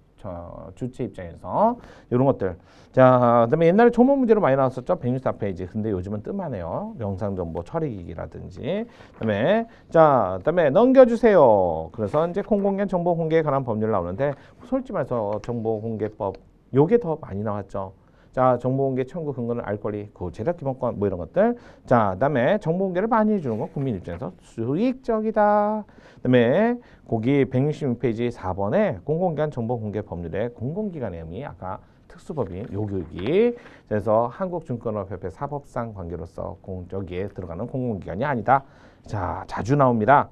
주체 입장에서 이런 것들. 자, 그다음에 옛날에 조문 문제로 많이 나왔었죠. 164페이지. 근데 요즘은 뜸하네요. 영상정보 처리기기라든지. 그다음에 넘겨주세요. 그래서 이제 공공연 정보 공개에 관한 법률 나오는데 솔직히 말해서 정보공개법 요게 더 많이 나왔죠. 자, 정보공개 청구 근거는 알 권리, 재산기본권 뭐 이런 것들. 자, 그다음에 정보공개를 많이 해주는 건 국민 입장에서 수익적이다. 그다음에 거기 166페이지 4번에 공공기관 정보공개 법률의 공공기관의 의미 아까 특수법인 여기 그래서 한국증권업협회 사법상 관계로서 여기에 들어가는 공공기관이 아니다. 자, 자주 나옵니다.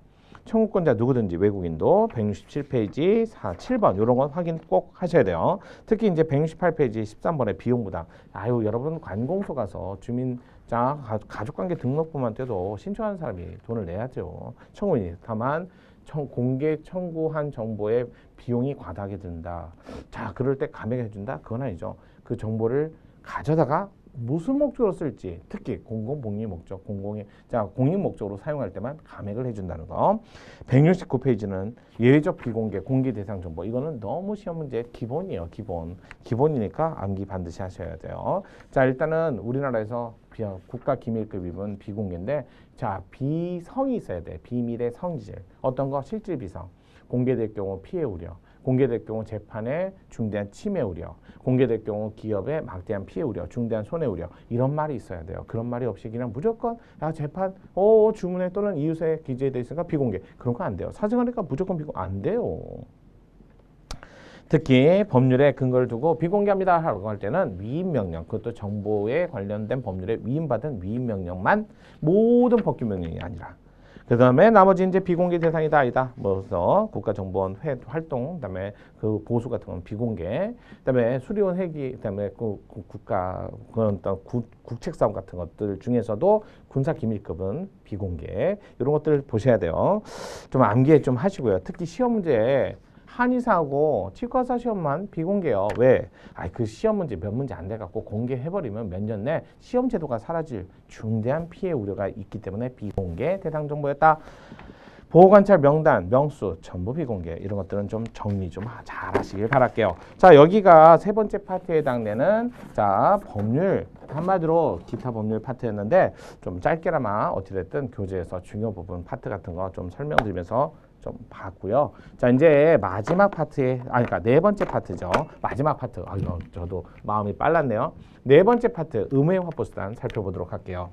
청구권자 누구든지 외국인도 167페이지 7번 이런 건 확인 꼭 하셔야 돼요. 특히 이제 168페이지 13번의 비용 부담. 아유, 여러분 관공서 가서 주민자 가족관계 등록부만 떼도 신청하는 사람이 돈을 내야죠. 청구인이 다만 공개 청구한 정보의 비용이 과다하게 든다. 자, 그럴 때 감액해 준다? 그건 아니죠. 그 정보를 가져다가 무슨 목적으로 쓸지 특히 공공복리 목적, 공익 목적으로 사용할 때만 감액을 해준다는 거. 169페이지는 예외적 비공개, 공개 대상 정보. 이거는 너무 시험 문제 기본이에요. 기본이니까 암기 반드시 하셔야 돼요. 자, 일단은 우리나라에서 국가 기밀급입은 비공개인데 자, 비성이 있어야 돼. 비밀의 성질. 어떤 거? 실질 비성. 공개될 경우 피해 우려. 공개될 경우 재판에 중대한 침해 우려, 공개될 경우 기업에 막대한 피해 우려, 중대한 손해 우려 이런 말이 있어야 돼요. 그런 말이 없이 그냥 무조건 재판 주문에 또는 이유서에 기재되어 있으니까 비공개 그런 거 안 돼요. 사정하니까 무조건 비공개 안 돼요. 특히 법률에 근거를 두고 비공개합니다 하라고 할 때는 위임명령, 그것도 정보에 관련된 법률에 위임받은 위임명령만 모든 법규명령이 아니라 그 다음에 나머지 이제 비공개 대상이다 아니다. 뭐서 국가정보원 활동, 그다음에 그 보수 같은 건 비공개, 그다음에 수리원 회기, 그다음에 그 국가 그런 국책사업 같은 것들 중에서도 군사기밀급은 비공개 이런 것들 보셔야 돼요. 좀 암기해 좀 하시고요. 특히 시험 문제에 한의사하고 치과사 시험만 비공개요. 왜? 그 시험 문제 몇 문제 안 돼갖고 공개해버리면 몇 년 내 시험 제도가 사라질 중대한 피해 우려가 있기 때문에 비공개 대상 정보였다. 보호관찰 명단, 명수 전부 비공개 이런 것들은 좀 정리 좀 잘 하시길 바랄게요. 자, 여기가 세 번째 파트에 해당되는 자 법률 한마디로 기타 법률 파트였는데 좀 짧게나마 어찌됐든 교재에서 중요 부분 파트 같은 거 좀 설명드리면서 좀 봤고요. 자, 이제 마지막 파트에 그러니까 네 번째 파트죠. 마지막 파트. 저도 마음이 빨랐네요. 네 번째 파트 의무의 확보수단 살펴보도록 할게요.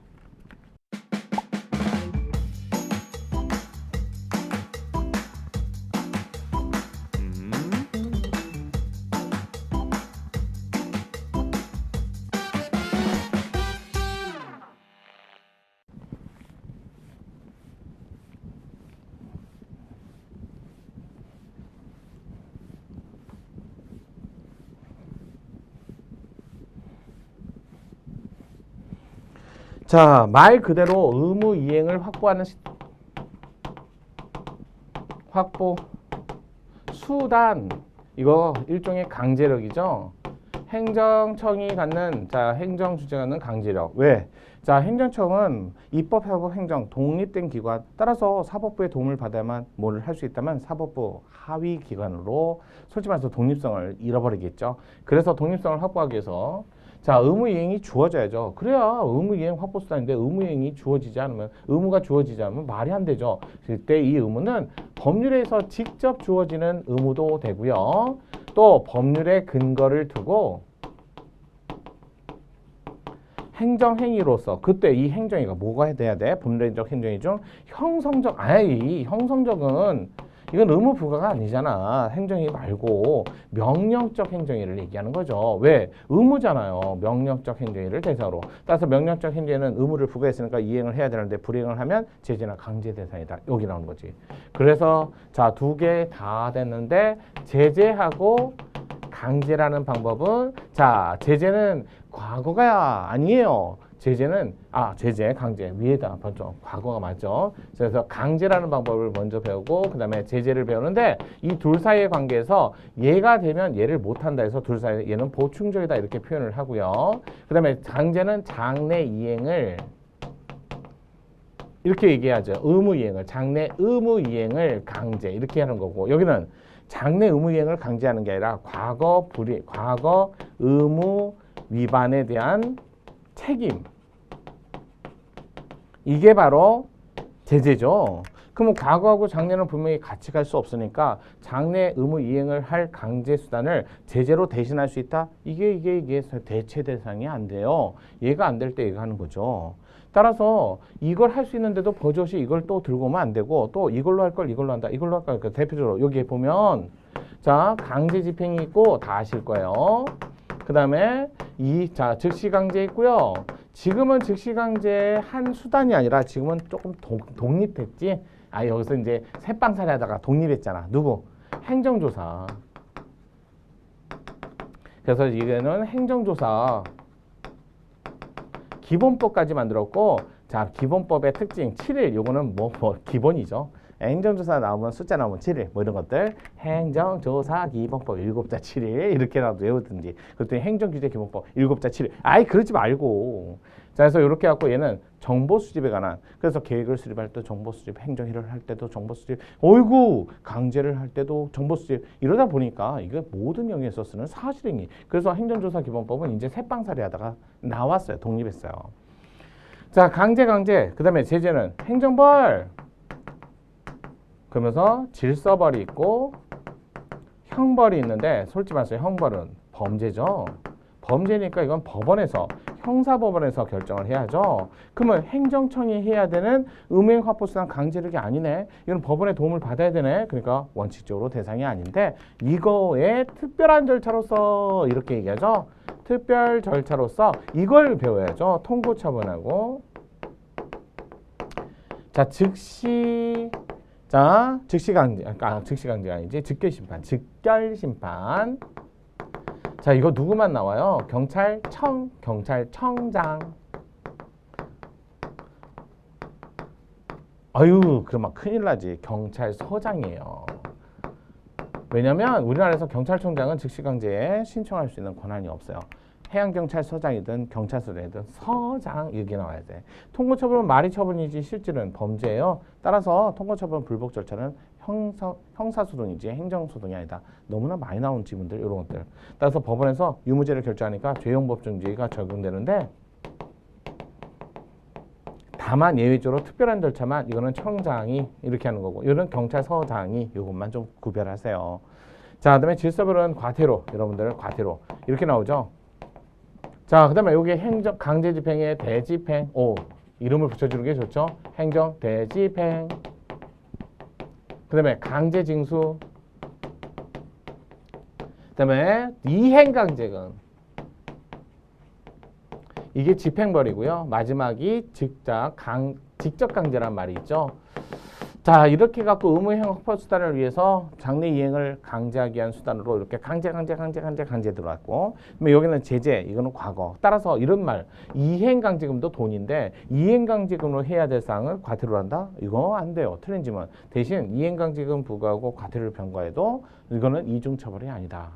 자, 말 그대로 의무 이행을 확보하는 확보 수단 이거 일종의 강제력이죠. 행정청이 갖는 자 행정 주체가 갖는 강제력. 왜? 자 행정청은 입법, 사법, 행정 독립된 기관 따라서 사법부의 도움을 받아야만 뭐를 할 수 있다면 사법부 하위 기관으로 솔직히 말해서 독립성을 잃어버리겠죠. 그래서 독립성을 확보하기 위해서 자 의무 이행이 주어져야죠. 그래야 의무 이행 확보 수단인데 의무 이행이 주어지지 않으면 의무가 주어지지 않으면 말이 안 되죠. 그때 이 의무는 법률에서 직접 주어지는 의무도 되고요. 또 법률의 근거를 두고 행정행위로서 그때 이 행정위가 뭐가 돼야 돼? 법률적 행정위 중 형성적 형성적은 이건 의무 부과가 아니잖아. 행정위 말고 명령적 행정위를 얘기하는 거죠. 왜? 의무잖아요. 명령적 행정위를 대상으로. 따라서 명령적 행정위는 의무를 부과했으니까 이행을 해야 되는데 불이행을 하면 제재나 강제 대상이다. 여기 나오는 거지. 그래서 자, 두 개 다 됐는데 제재하고 강제라는 방법은 자, 제재는 과거가 아니에요. 제재는 제재, 강제 위에다 먼저 과거가 맞죠. 그래서 강제라는 방법을 먼저 배우고 그 다음에 제재를 배우는데 이 둘 사이의 관계에서 얘가 되면 얘를 못한다 해서 둘 사이 얘는 보충적이다 이렇게 표현을 하고요. 그 다음에 강제는 장래 이행을 이렇게 얘기하죠. 의무 이행을 장래 의무 이행을 강제 이렇게 하는 거고 여기는 장래 의무 이행을 강제하는 게 아니라 과거 의무 위반에 대한 책임 이게 바로 제재죠. 그러면 과거하고 장래는 분명히 같이 갈 수 없으니까 장래 의무 이행을 할 강제 수단을 제재로 대신할 수 있다. 이게 대체 대상이 안 돼요. 얘가 안 될 때 얘가 하는 거죠. 따라서 이걸 할 수 있는데도 버젓이 이걸 또 들고 오면 안 되고 또 이걸로 할 걸 이걸로 한다. 이걸로 할까? 그러니까 대표적으로 여기에 보면 자 강제 집행이 있고 다 아실 거예요. 그 다음에 즉시 강제 있고요. 지금은 즉시 강제의 한 수단이 아니라 지금은 조금 독립했지. 여기서 이제 새빵살이 하다가 독립했잖아. 누구? 행정조사. 그래서 이거는 행정조사 기본법까지 만들었고 자 기본법의 특징 7일 요거는 뭐 기본이죠. 행정조사 나오면 숫자 나오면 7일 뭐 이런 것들 행정조사 기본법 7자 7일 이렇게라도 외우든지 그랬더니 행정규제 기본법 7자 7일 그러지 말고 자 그래서 이렇게 해갖고 얘는 정보 수집에 관한 그래서 계획을 수립할 때 정보 수집 행정일을 할 때도 정보 수집 강제를 할 때도 정보 수집 이러다 보니까 이게 모든 영역에서 쓰는 사실행위 그래서 행정조사 기본법은 이제 새빵살이 하다가 나왔어요. 독립했어요. 자 강제 그 다음에 제재는 행정벌 그러면서 질서벌이 있고 형벌이 있는데 솔직히 말해서 형벌은 범죄죠. 범죄니까 이건 법원에서 형사법원에서 결정을 해야죠. 그러면 행정청이 해야 되는 의무행 확보수단 강제력이 아니네. 이건 법원의 도움을 받아야 되네. 그러니까 원칙적으로 대상이 아닌데 이거의 특별한 절차로서 이렇게 얘기하죠. 특별 절차로서 이걸 배워야죠. 통고처분하고 자 즉시 강제가 아니지 즉결심판 자 이거 누구만 나와요? 경찰청장 그러면 큰일 나지. 경찰서장이에요. 왜냐면 우리나라에서 경찰청장은 즉시강제에 신청할 수 있는 권한이 없어요. 해양경찰서장이든 경찰서장이든 서장 이렇게 나와야 돼. 통고처분은 말이 처분이지 실질은 범죄예요. 따라서 통고처분 불복 절차는 형사소송이지 행정소송이 아니다. 너무나 많이 나온 지문들 이런 것들. 따라서 법원에서 유무죄를 결정하니까 죄용법정주의가 적용되는데 다만 예외적으로 특별한 절차만 이거는 청장이 이렇게 하는 거고 이런 경찰서장이 이것만 좀 구별하세요. 자 그다음에 질서별은 과태료 여러분들 과태료 이렇게 나오죠. 자, 그 다음에 여기 행정 강제 집행의 대집행. 이름을 붙여주는 게 좋죠. 행정 대집행. 그 다음에 강제 징수. 그 다음에 이행 강제금. 이게 집행벌이고요. 마지막이 직접 강제란 말이 있죠. 자 이렇게 갖고 의무행 확보 수단을 위해서 장래 이행을 강제하기 위한 수단으로 이렇게 강제 들어왔고 그러면 여기는 제재 이거는 과거 따라서 이런 말 이행 강제금도 돈인데 이행 강제금으로 해야 될 사항을 과태료로 한다? 이거 안 돼요. 틀린 지문. 대신 이행 강제금 부과하고 과태료를 병과해도 이거는 이중처벌이 아니다.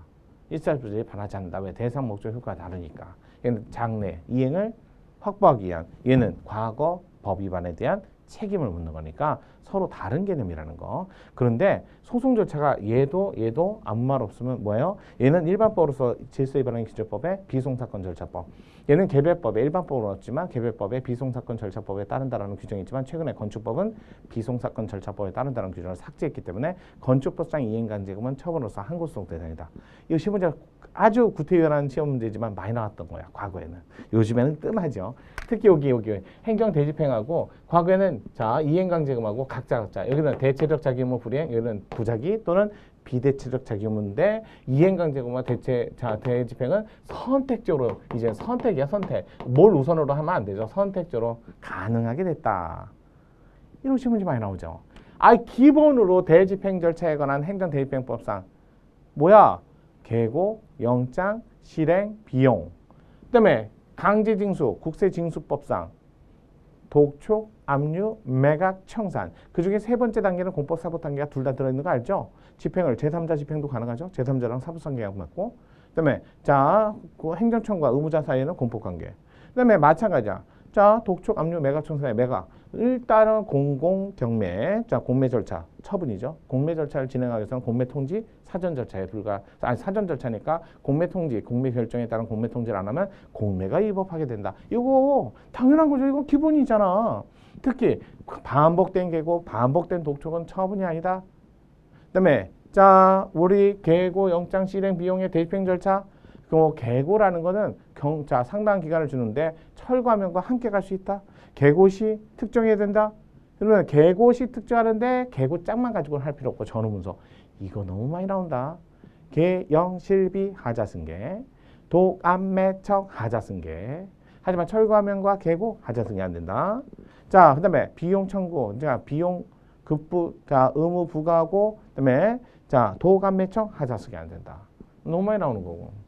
일사부재에 반하지 않는다. 왜? 대상, 목적, 효과가 다르니까. 얘는 장래, 이행을 확보하기 위한, 얘는 과거 법 위반에 대한 책임을 묻는 거니까 서로 다른 개념이라는 거. 그런데 소송 절차가 얘도 아무 말 없으면 뭐예요? 얘는 일반법으로서 질서 위반행 기재법의 비송사건 절차법. 얘는 개별법에 일반법으로 넣었지만 개별법의 비송사건 절차법에 따른다라는 규정이 있지만 최근에 건축법은 비송사건 절차법에 따른다는 규정을 삭제했기 때문에 건축법상 이행간제금은 처분으로서 항고소송 대상이다. 이거 시험 문제 아주 구태의연한 시험 문제지만 많이 나왔던 거야. 과거에는. 요즘에는 뜸하죠. 특히 여기 행정대집행하고 과거에는 자 이행강제금하고 각자 여기는 대체적 자기의무 불이행 여기는 부자기 또는 비대체적 자기의무인데 이행강제금과 대집행은 선택적으로 이제 선택이야 선택. 뭘 우선으로 하면 안 되죠. 선택적으로 가능하게 됐다. 이런 시험 문제 많이 나오죠. 기본으로 대집행 절차에 관한 행정대집행법상 뭐야? 계고, 영장, 실행, 비용. 그다음에 강제징수, 국세징수법상 독촉, 압류, 매각, 청산. 그중에 세 번째 단계는 공법, 사법 단계가 둘 다 들어있는 거 알죠? 집행을 제3자 집행도 가능하죠. 제3자랑 사부상 계약 맺고. 그다음에 그 행정청과 의무자 사이에는 공법관계. 그다음에 마찬가지야. 독촉, 압류, 매각, 청산의 매각. 일단은 공공경매, 공매 절차, 처분이죠. 공매 절차를 진행하기 위해서는 공매 통지, 사전 절차에 사전 절차니까 공매 통지, 공매 결정에 따른 공매 통지를 안 하면 공매가 위법하게 된다. 이거 당연한 거죠. 이거 기본이잖아. 특히 반복된 계고, 반복된 독촉은 처분이 아니다. 그다음에 우리 계고, 영장, 실행, 비용의 대집행 절차. 계고라는 거는 상당한 기간을 주는데 철거하면과 함께 갈 수 있다. 계고 시 특정해야 된다. 그러면 계고 시 특정하는데 계고 짝만 가지고는 할 필요 없고 전후문서. 이거 너무 많이 나온다. 계영 실비 하자승계, 독안매청 하자승계. 하지만 철거하면과 계고 하자승계 안 된다. 그다음에 비용 청구, 비용 급부, 의무 부과하고 그다음에 독안매청 하자승계 안 된다. 너무 많이 나오는 거고.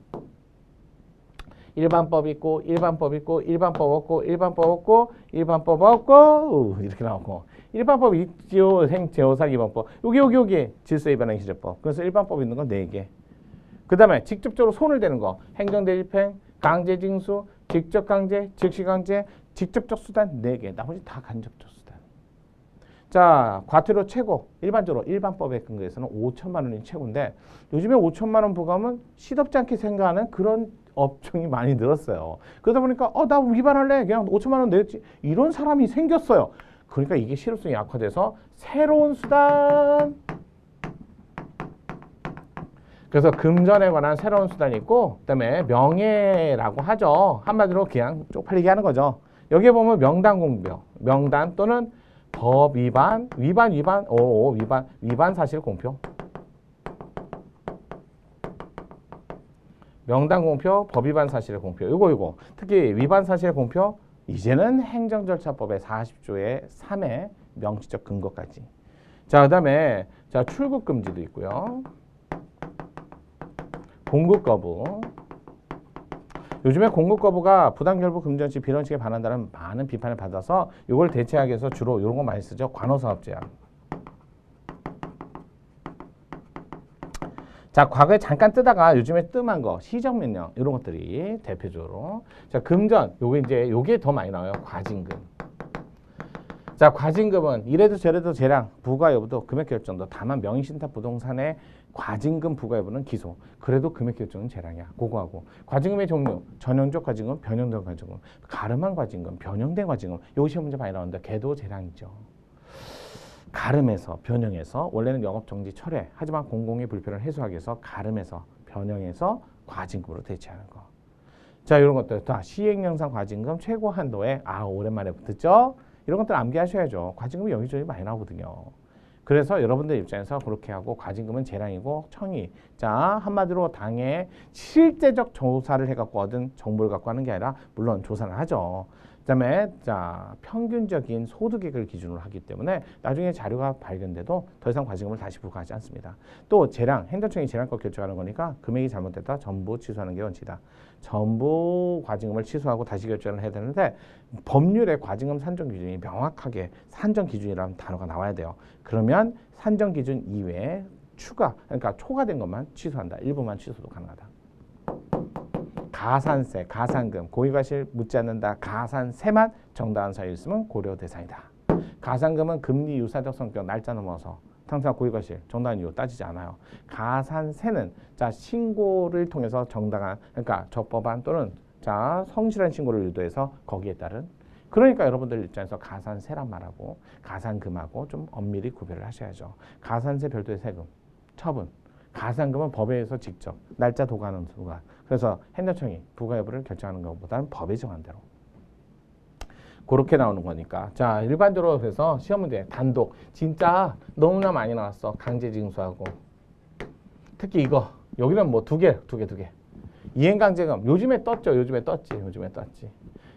일반법 있고 일반법 있고 일반법 없고 일반법 없고 일반법 없고 이렇게 나오고 일반법 있지요. 생제호사기본법 여기 질서위반행 기재법. 그래서 일반법 있는 건 4개. 그 다음에 직접적으로 손을 대는 거 행정대집행, 강제징수, 직접강제, 즉시강제, 직접적 수단 4개. 나머지 다 간접적 수단. 과태료 최고 일반적으로 일반법에 근거해서는 5천만 원이 최고인데 요즘에 5천만 원 부과하면 시덥지 않게 생각하는 그런 업종이 많이 늘었어요. 그러다 보니까 나 위반할래 그냥 5천만 원 내지 이런 사람이 생겼어요. 그러니까 이게 실효성이 약화돼서 새로운 수단. 그래서 금전에 관한 새로운 수단이 있고 그다음에 명예라고 하죠. 한마디로 그냥 쪽팔리게 하는 거죠. 여기에 보면 명단 공표, 명단 또는 법 위반 사실 공표. 명단 공표, 법 위반 사실의 공표. 이거 특히 위반 사실의 공표 이제는 행정절차법의 40조의 3의 명시적 근거까지. 그다음에 출국 금지도 있고요. 공급 거부. 요즘에 공급 거부가 부당 결부 금전 시 비런식에 반한다는 많은 비판을 받아서 이걸 대체하기 위해서 주로 이런 거 많이 쓰죠. 관호사업 제한. 과거에 잠깐 뜨다가 요즘에 뜸한 거 시정명령 이런 것들이 대표적으로. 금전 요게 더 많이 나와요. 과징금. 과징금은 이래도 저래도 재량 부과 여부도 금액 결정도 다만 명의신탁 부동산의 과징금 부과 여부는 기소. 그래도 금액 결정은 재량이야. 그거하고 과징금의 종류 전형적 과징금, 변형된 과징금, 가름한 과징금, 변형된 과징금. 요거 시험 문제 많이 나오는데 걔도 재량이죠. 가름해서 변형해서 원래는 영업정지 철회 하지만 공공의 불편을 해소하기 위해서 가름해서 변형해서 과징금으로 대체하는 거. 이런 것들 다 시행령상 과징금 최고 한도에 오랜만에 듣죠. 이런 것들 암기하셔야죠. 과징금이 여기저기 많이 나오거든요. 그래서 여러분들 입장에서 그렇게 하고 과징금은 재량이고 청의. 한마디로 당에 실제적 조사를 해갖고 얻은 정보를 갖고 하는 게 아니라 물론 조사를 하죠. 그다음에 평균적인 소득액을 기준으로 하기 때문에 나중에 자료가 발견돼도 더 이상 과징금을 다시 부과하지 않습니다. 또 재량, 행정청이 재량껏 결정하는 거니까 금액이 잘못됐다 전부 취소하는 게 원칙이다. 전부 과징금을 취소하고 다시 결정을 해야 되는데 법률에 과징금 산정 기준이 명확하게 산정 기준이라는 단어가 나와야 돼요. 그러면 산정 기준 이외에 추가, 그러니까 초과된 것만 취소한다. 일부만 취소도 가능하다. 가산세, 가산금, 고의과실 묻지 않는다. 가산세만 정당한 사유 있으면 고려 대상이다. 가산금은 금리 유사적 성격, 날짜 넘어서 당사 고의과실 정당한 이유 따지지 않아요. 가산세는 자 신고를 통해서 정당한 그러니까 적법한 또는 자 성실한 신고를 유도해서 거기에 따른 그러니까 여러분들 입장에서 가산세란 말하고 가산금하고 좀 엄밀히 구별을 하셔야죠. 가산세 별도의 세금, 처분, 가산금은 법에 의해서 직접 날짜 도과하는 순간 그래서 행정청이 부과 여부를 결정하는 것보다는 법에 정한 대로 그렇게 나오는 거니까 자 일반적으로 그래서 시험 문제 단독 진짜 너무나 많이 나왔어. 강제징수하고 특히 이거 여기는 뭐 두 개 이행강제금 요즘에 떴죠. 요즘에 떴지.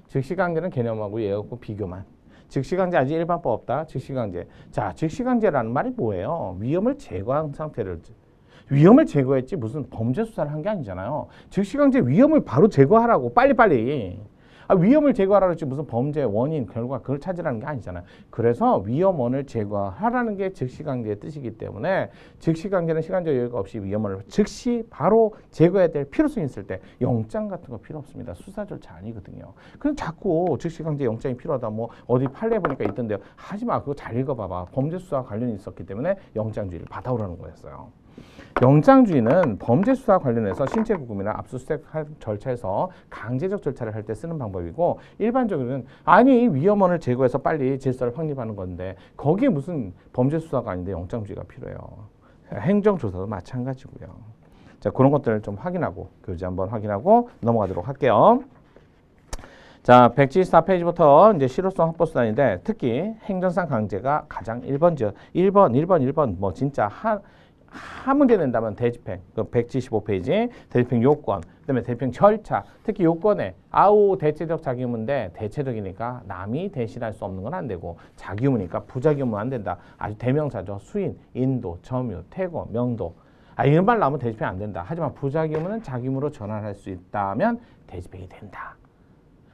즉시강제는 개념하고 얘하고 비교만. 즉시강제 아직 일반법 없다. 즉시강제. 자, 즉시강제라는 말이 뭐예요? 위험을 제거한 상태를 위험을 제거했지 무슨 범죄 수사를 한 게 아니잖아요. 즉시강제 위험을 바로 제거하라고 빨리빨리. 위험을 제거하라고 했지 무슨 범죄 원인 결과 그걸 찾으라는 게 아니잖아요. 그래서 위험원을 제거하라는 게 즉시강제의 뜻이기 때문에 즉시강제는 시간적 여유가 없이 위험원을 즉시 바로 제거해야 될 필요성이 있을 때 영장 같은 거 필요 없습니다. 수사 절차 아니거든요. 그럼 자꾸 즉시강제 영장이 필요하다 뭐 어디 판례 보니까 있던데요. 하지마. 그거 잘 읽어봐봐. 범죄 수사와 관련이 있었기 때문에 영장주의를 받아오라는 거였어요. 영장주의는 범죄 수사 관련해서 신체 구금이나 압수수색 절차에서 강제적 절차를 할 때 쓰는 방법이고 일반적으로는 아니 위험원을 제거해서 빨리 질서를 확립하는 건데 거기에 무슨 범죄 수사가 아닌데 영장주의가 필요해요. 행정조사도 마찬가지고요. 자 그런 것들을 좀 확인하고 교재 한번 확인하고 넘어가도록 할게요. 자 174페이지부터 이제 실효성 확보 수단인데 특히 행정상 강제가 가장 1번 뭐 진짜 한 문제 낸다면 대집행, 그 175페이지 대집행 요건, 그다음에 대집행 절차, 특히 요건에 아우 대체적 자기의무인데 대체적이니까 남이 대신할 수 없는 건 안 되고 자기의무니까 부자기의무 안 된다. 아주 대명사죠. 수인, 인도, 점유, 퇴거, 명도. 이런 말 나오면 대집행 안 된다. 하지만 부자기의무는 자기의무로 전환할 수 있다면 대집행이 된다.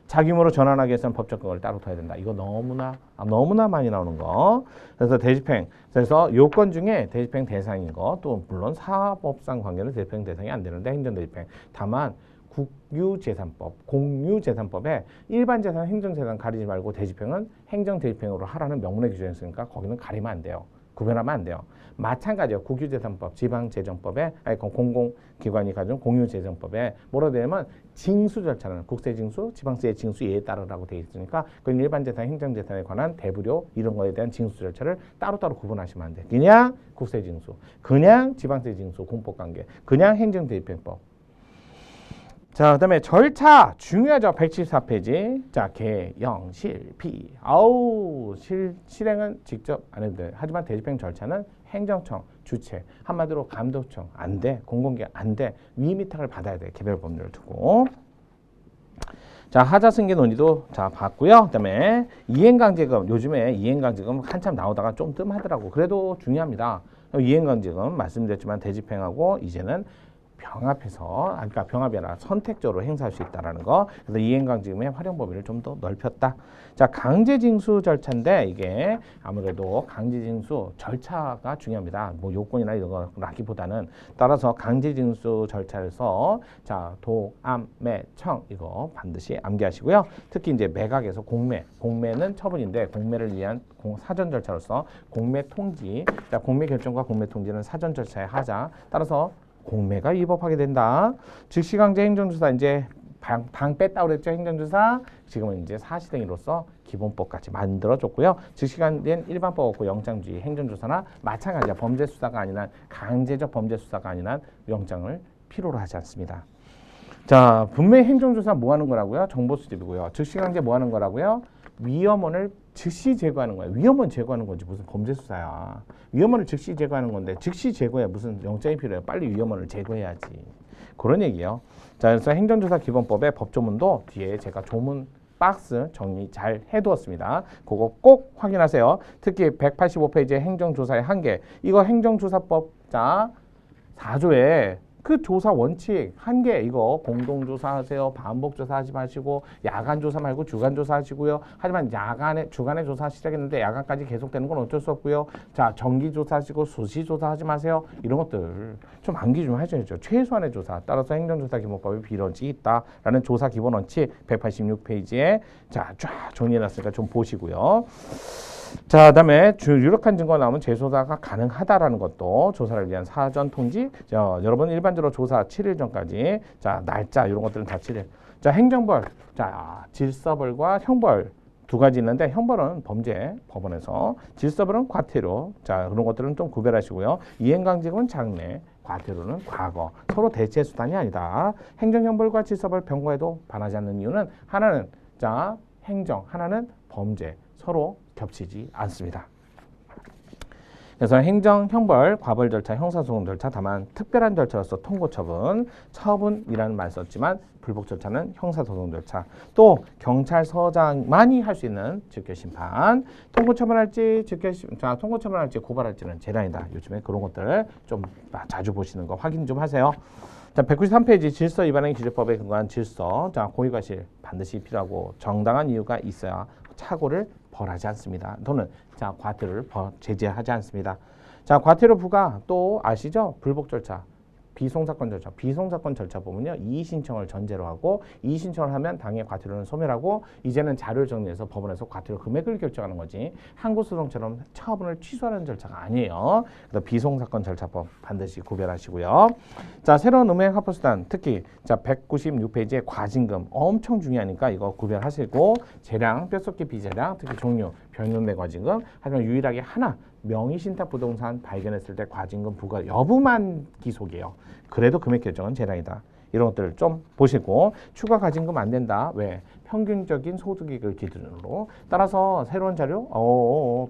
자기의무로 전환하기 위해서는 법적 근거를 따로 둬야 된다. 이거 너무나 많이 나오는 거. 그래서 대집행. 그래서 요건 중에 대집행 대상인 거, 또 물론 사법상 관계는 대집행 대상이 안 되는데 행정대집행. 다만 국유재산법, 공유재산법에 일반재산, 행정재산 가리지 말고 대집행은 행정대집행으로 하라는 명문의 규정이 있으니까 거기는 가리면 안 돼요. 구별하면 안 돼요. 마찬가지예요. 국유재산법, 지방재정법에 공공기관이 가진 공유재정법에 뭐라 되냐면 징수 절차는 국세징수, 지방세 징수 예에 따르라고 되어 있으니까 그건 일반재산, 행정재산에 관한 대부료 이런 거에 대한 징수 절차를 따로따로 구분하시면 안 돼요. 그냥 국세징수, 그냥 지방세징수, 공법관계, 그냥 행정대집행법. 자, 그다음에 절차 중요하죠. 174페이지. 자, 개영, 실, 피. 실행은 직접 안 해도 돼. 하지만 대집행 절차는 행정청, 주체, 한마디로 감독청 안 돼. 공공기관 안 돼. 위임위탁을 받아야 돼. 개별 법률을 두고. 자, 하자 승계 논의도 자 봤고요. 그다음에 이행강제금. 요즘에 이행강제금 한참 나오다가 좀 뜸하더라고. 그래도 중요합니다. 이행강제금 말씀드렸지만 대집행하고 이제는 병합해서, 그러니까 병합이 아니라 선택적으로 행사할 수 있다는 거. 그래서 이행강제금의 활용 범위를 좀 더 넓혔다. 자, 강제징수 절차인데 이게 아무래도 강제징수 절차가 중요합니다. 뭐 요건이나 이런 거라기보다는 따라서 강제징수 절차에서 자, 도, 암, 매, 청 이거 반드시 암기하시고요. 특히 이제 매각에서 공매는 처분인데 공매를 위한 사전 절차로서 공매 통지. 자, 공매 결정과 공매 통지는 사전 절차의 하자. 따라서 공매가 위법하게 된다. 즉시강제 행정조사 이제 방 뺐다고 그랬죠. 행정조사 지금은 이제 사실행위로서 기본법까지 만들어줬고요. 즉시간된 일반법 없고 영장주의 행정조사나 마찬가지야. 범죄수사가 아닌 한 강제적 범죄수사가 아닌 한 영장을 필요로 하지 않습니다. 자, 분명히 행정조사 뭐 하는 거라고요? 정보수집이고요. 즉시강제 뭐 하는 거라고요? 위험원을 즉시 제거하는 거야. 위험원 제거하는 거지 무슨 범죄 수사야. 위험원을 즉시 제거하는 건데 즉시 제거해 무슨 영장이 필요해. 빨리 위험원을 제거해야지. 그런 얘기예요. 자, 그래서 행정조사 기본법의 법조문도 뒤에 제가 조문 박스 정리 잘 해두었습니다. 그거 꼭 확인하세요. 특히 185페이지의 행정조사의 한계. 이거 행정조사법 자 4조에 그 조사 원칙 한 개 이거 공동조사하세요. 반복조사하지 마시고 야간조사 말고 주간조사 하시고요. 하지만 주간에 조사 시작했는데 야간까지 계속되는 건 어쩔 수 없고요. 자, 정기조사하시고 수시조사하지 마세요. 이런 것들 좀 암기 좀 하셔야죠. 최소한의 조사. 따라서 행정조사 기본법에 비런지 있다라는 조사 기본 원칙 186페이지에 자, 쫙 정리해놨으니까 좀 보시고요. 자, 그다음에 유력한 증거가 나오면 재조사가 가능하다라는 것도 조사를 위한 사전 통지. 자, 여러분 일반적으로 조사 7일 전까지 자, 날짜 이런 것들은 다 7일. 자, 행정벌. 자, 질서벌과 형벌 두 가지 있는데 형벌은 범죄 법원에서, 질서벌은 과태료. 자, 그런 것들은 좀 구별하시고요. 이행강제금은 장래, 과태료는 과거. 서로 대체 수단이 아니다. 행정형벌과 질서벌 병고에도 반하지 않는 이유는 하나는 자, 행정, 하나는 범죄. 서로 겹치지 않습니다. 그래서 행정, 형벌, 과벌 절차, 형사소송 절차, 다만 특별한 절차로서 통고처분, 처분이라는 말 썼지만 불복 절차는 형사소송 절차, 또 경찰서장만이 할 수 있는 직결심판, 통고처분할지 통고처분할지 고발할지는 재량이다. 요즘에 그런 것들 좀 자주 보시는 거 확인 좀 하세요. 자, 193페이지 질서 위반행 기재법에 근거한 질서. 자, 고의과실 반드시 필요하고 정당한 이유가 있어야 착오를 벌하지 않습니다. 또는 자, 과태료를 제재하지 않습니다. 자, 과태료 부과 또 아시죠? 불복 절차, 비송사건 절차. 비송사건 절차 보면요, 이의 신청을 전제로 하고 이의 신청을 하면 당의 과태료는 소멸하고 이제는 자료를 정리해서 법원에서 과태료 금액을 결정하는 거지 항고소송처럼 처분을 취소하는 절차가 아니에요. 그래서 비송사건 절차법 반드시 구별하시고요. 자, 새로운 음행 합법수단 특히 자 196페이지에 과징금 엄청 중요하니까 이거 구별하시고 재량, 뼛속기 비재량, 특히 종류, 변경내 과징금. 하지만 유일하게 하나 명의신탁 부동산 발견했을 때 과징금 부과 여부만 기속이에요. 그래도 금액 결정은 재량이다. 이런 것들을 좀 보시고 추가 과징금 안 된다. 왜? 평균적인 소득액을 기준으로. 따라서 새로운 자료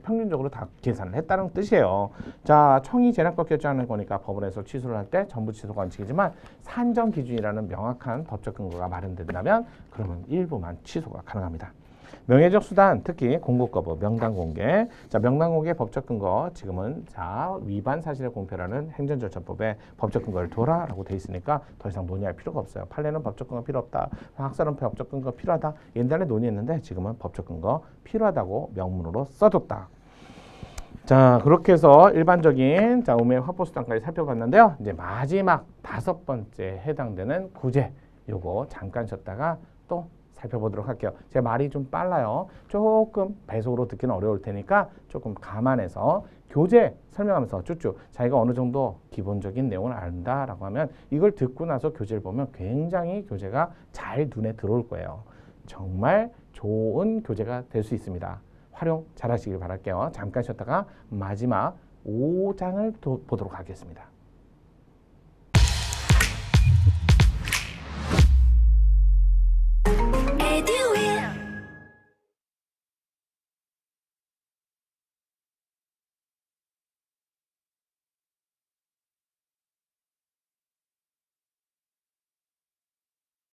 평균적으로 다 계산을 했다는 뜻이에요. 자, 청의 재량껏 결정하는 거니까 법원에서 취소를 할 때 전부 취소가 원칙이지만 산정 기준이라는 명확한 법적 근거가 마련된다면 그러면 일부만 취소가 가능합니다. 명예적 수단 특히 공고 거부, 명단 공개. 자, 명단 공개 법적 근거 지금은 자, 위반 사실의 공표라는 행정절차법에 법적 근거를 둬라라고 돼 있으니까 더 이상 논의할 필요가 없어요. 판례는 법적 근거 필요 없다. 학설은 법적 근거 필요하다. 옛날에 논의했는데 지금은 법적 근거 필요하다고 명문으로 써줬다. 자, 그렇게 해서 일반적인 자, 음행 확보 수단까지 살펴봤는데요. 이제 마지막 5번째 해당되는 구제 요거 잠깐 쉬었다가 또 살펴보도록 할게요. 제 말이 좀 빨라요. 조금 배속으로 듣기는 어려울 테니까 조금 감안해서 교재 설명하면서 쭉쭉 자기가 어느 정도 기본적인 내용을 안다라고 하면 이걸 듣고 나서 교재를 보면 굉장히 교재가 잘 눈에 들어올 거예요. 정말 좋은 교재가 될 수 있습니다. 활용 잘 하시길 바랄게요. 잠깐 쉬었다가 마지막 5장을 보도록 하겠습니다.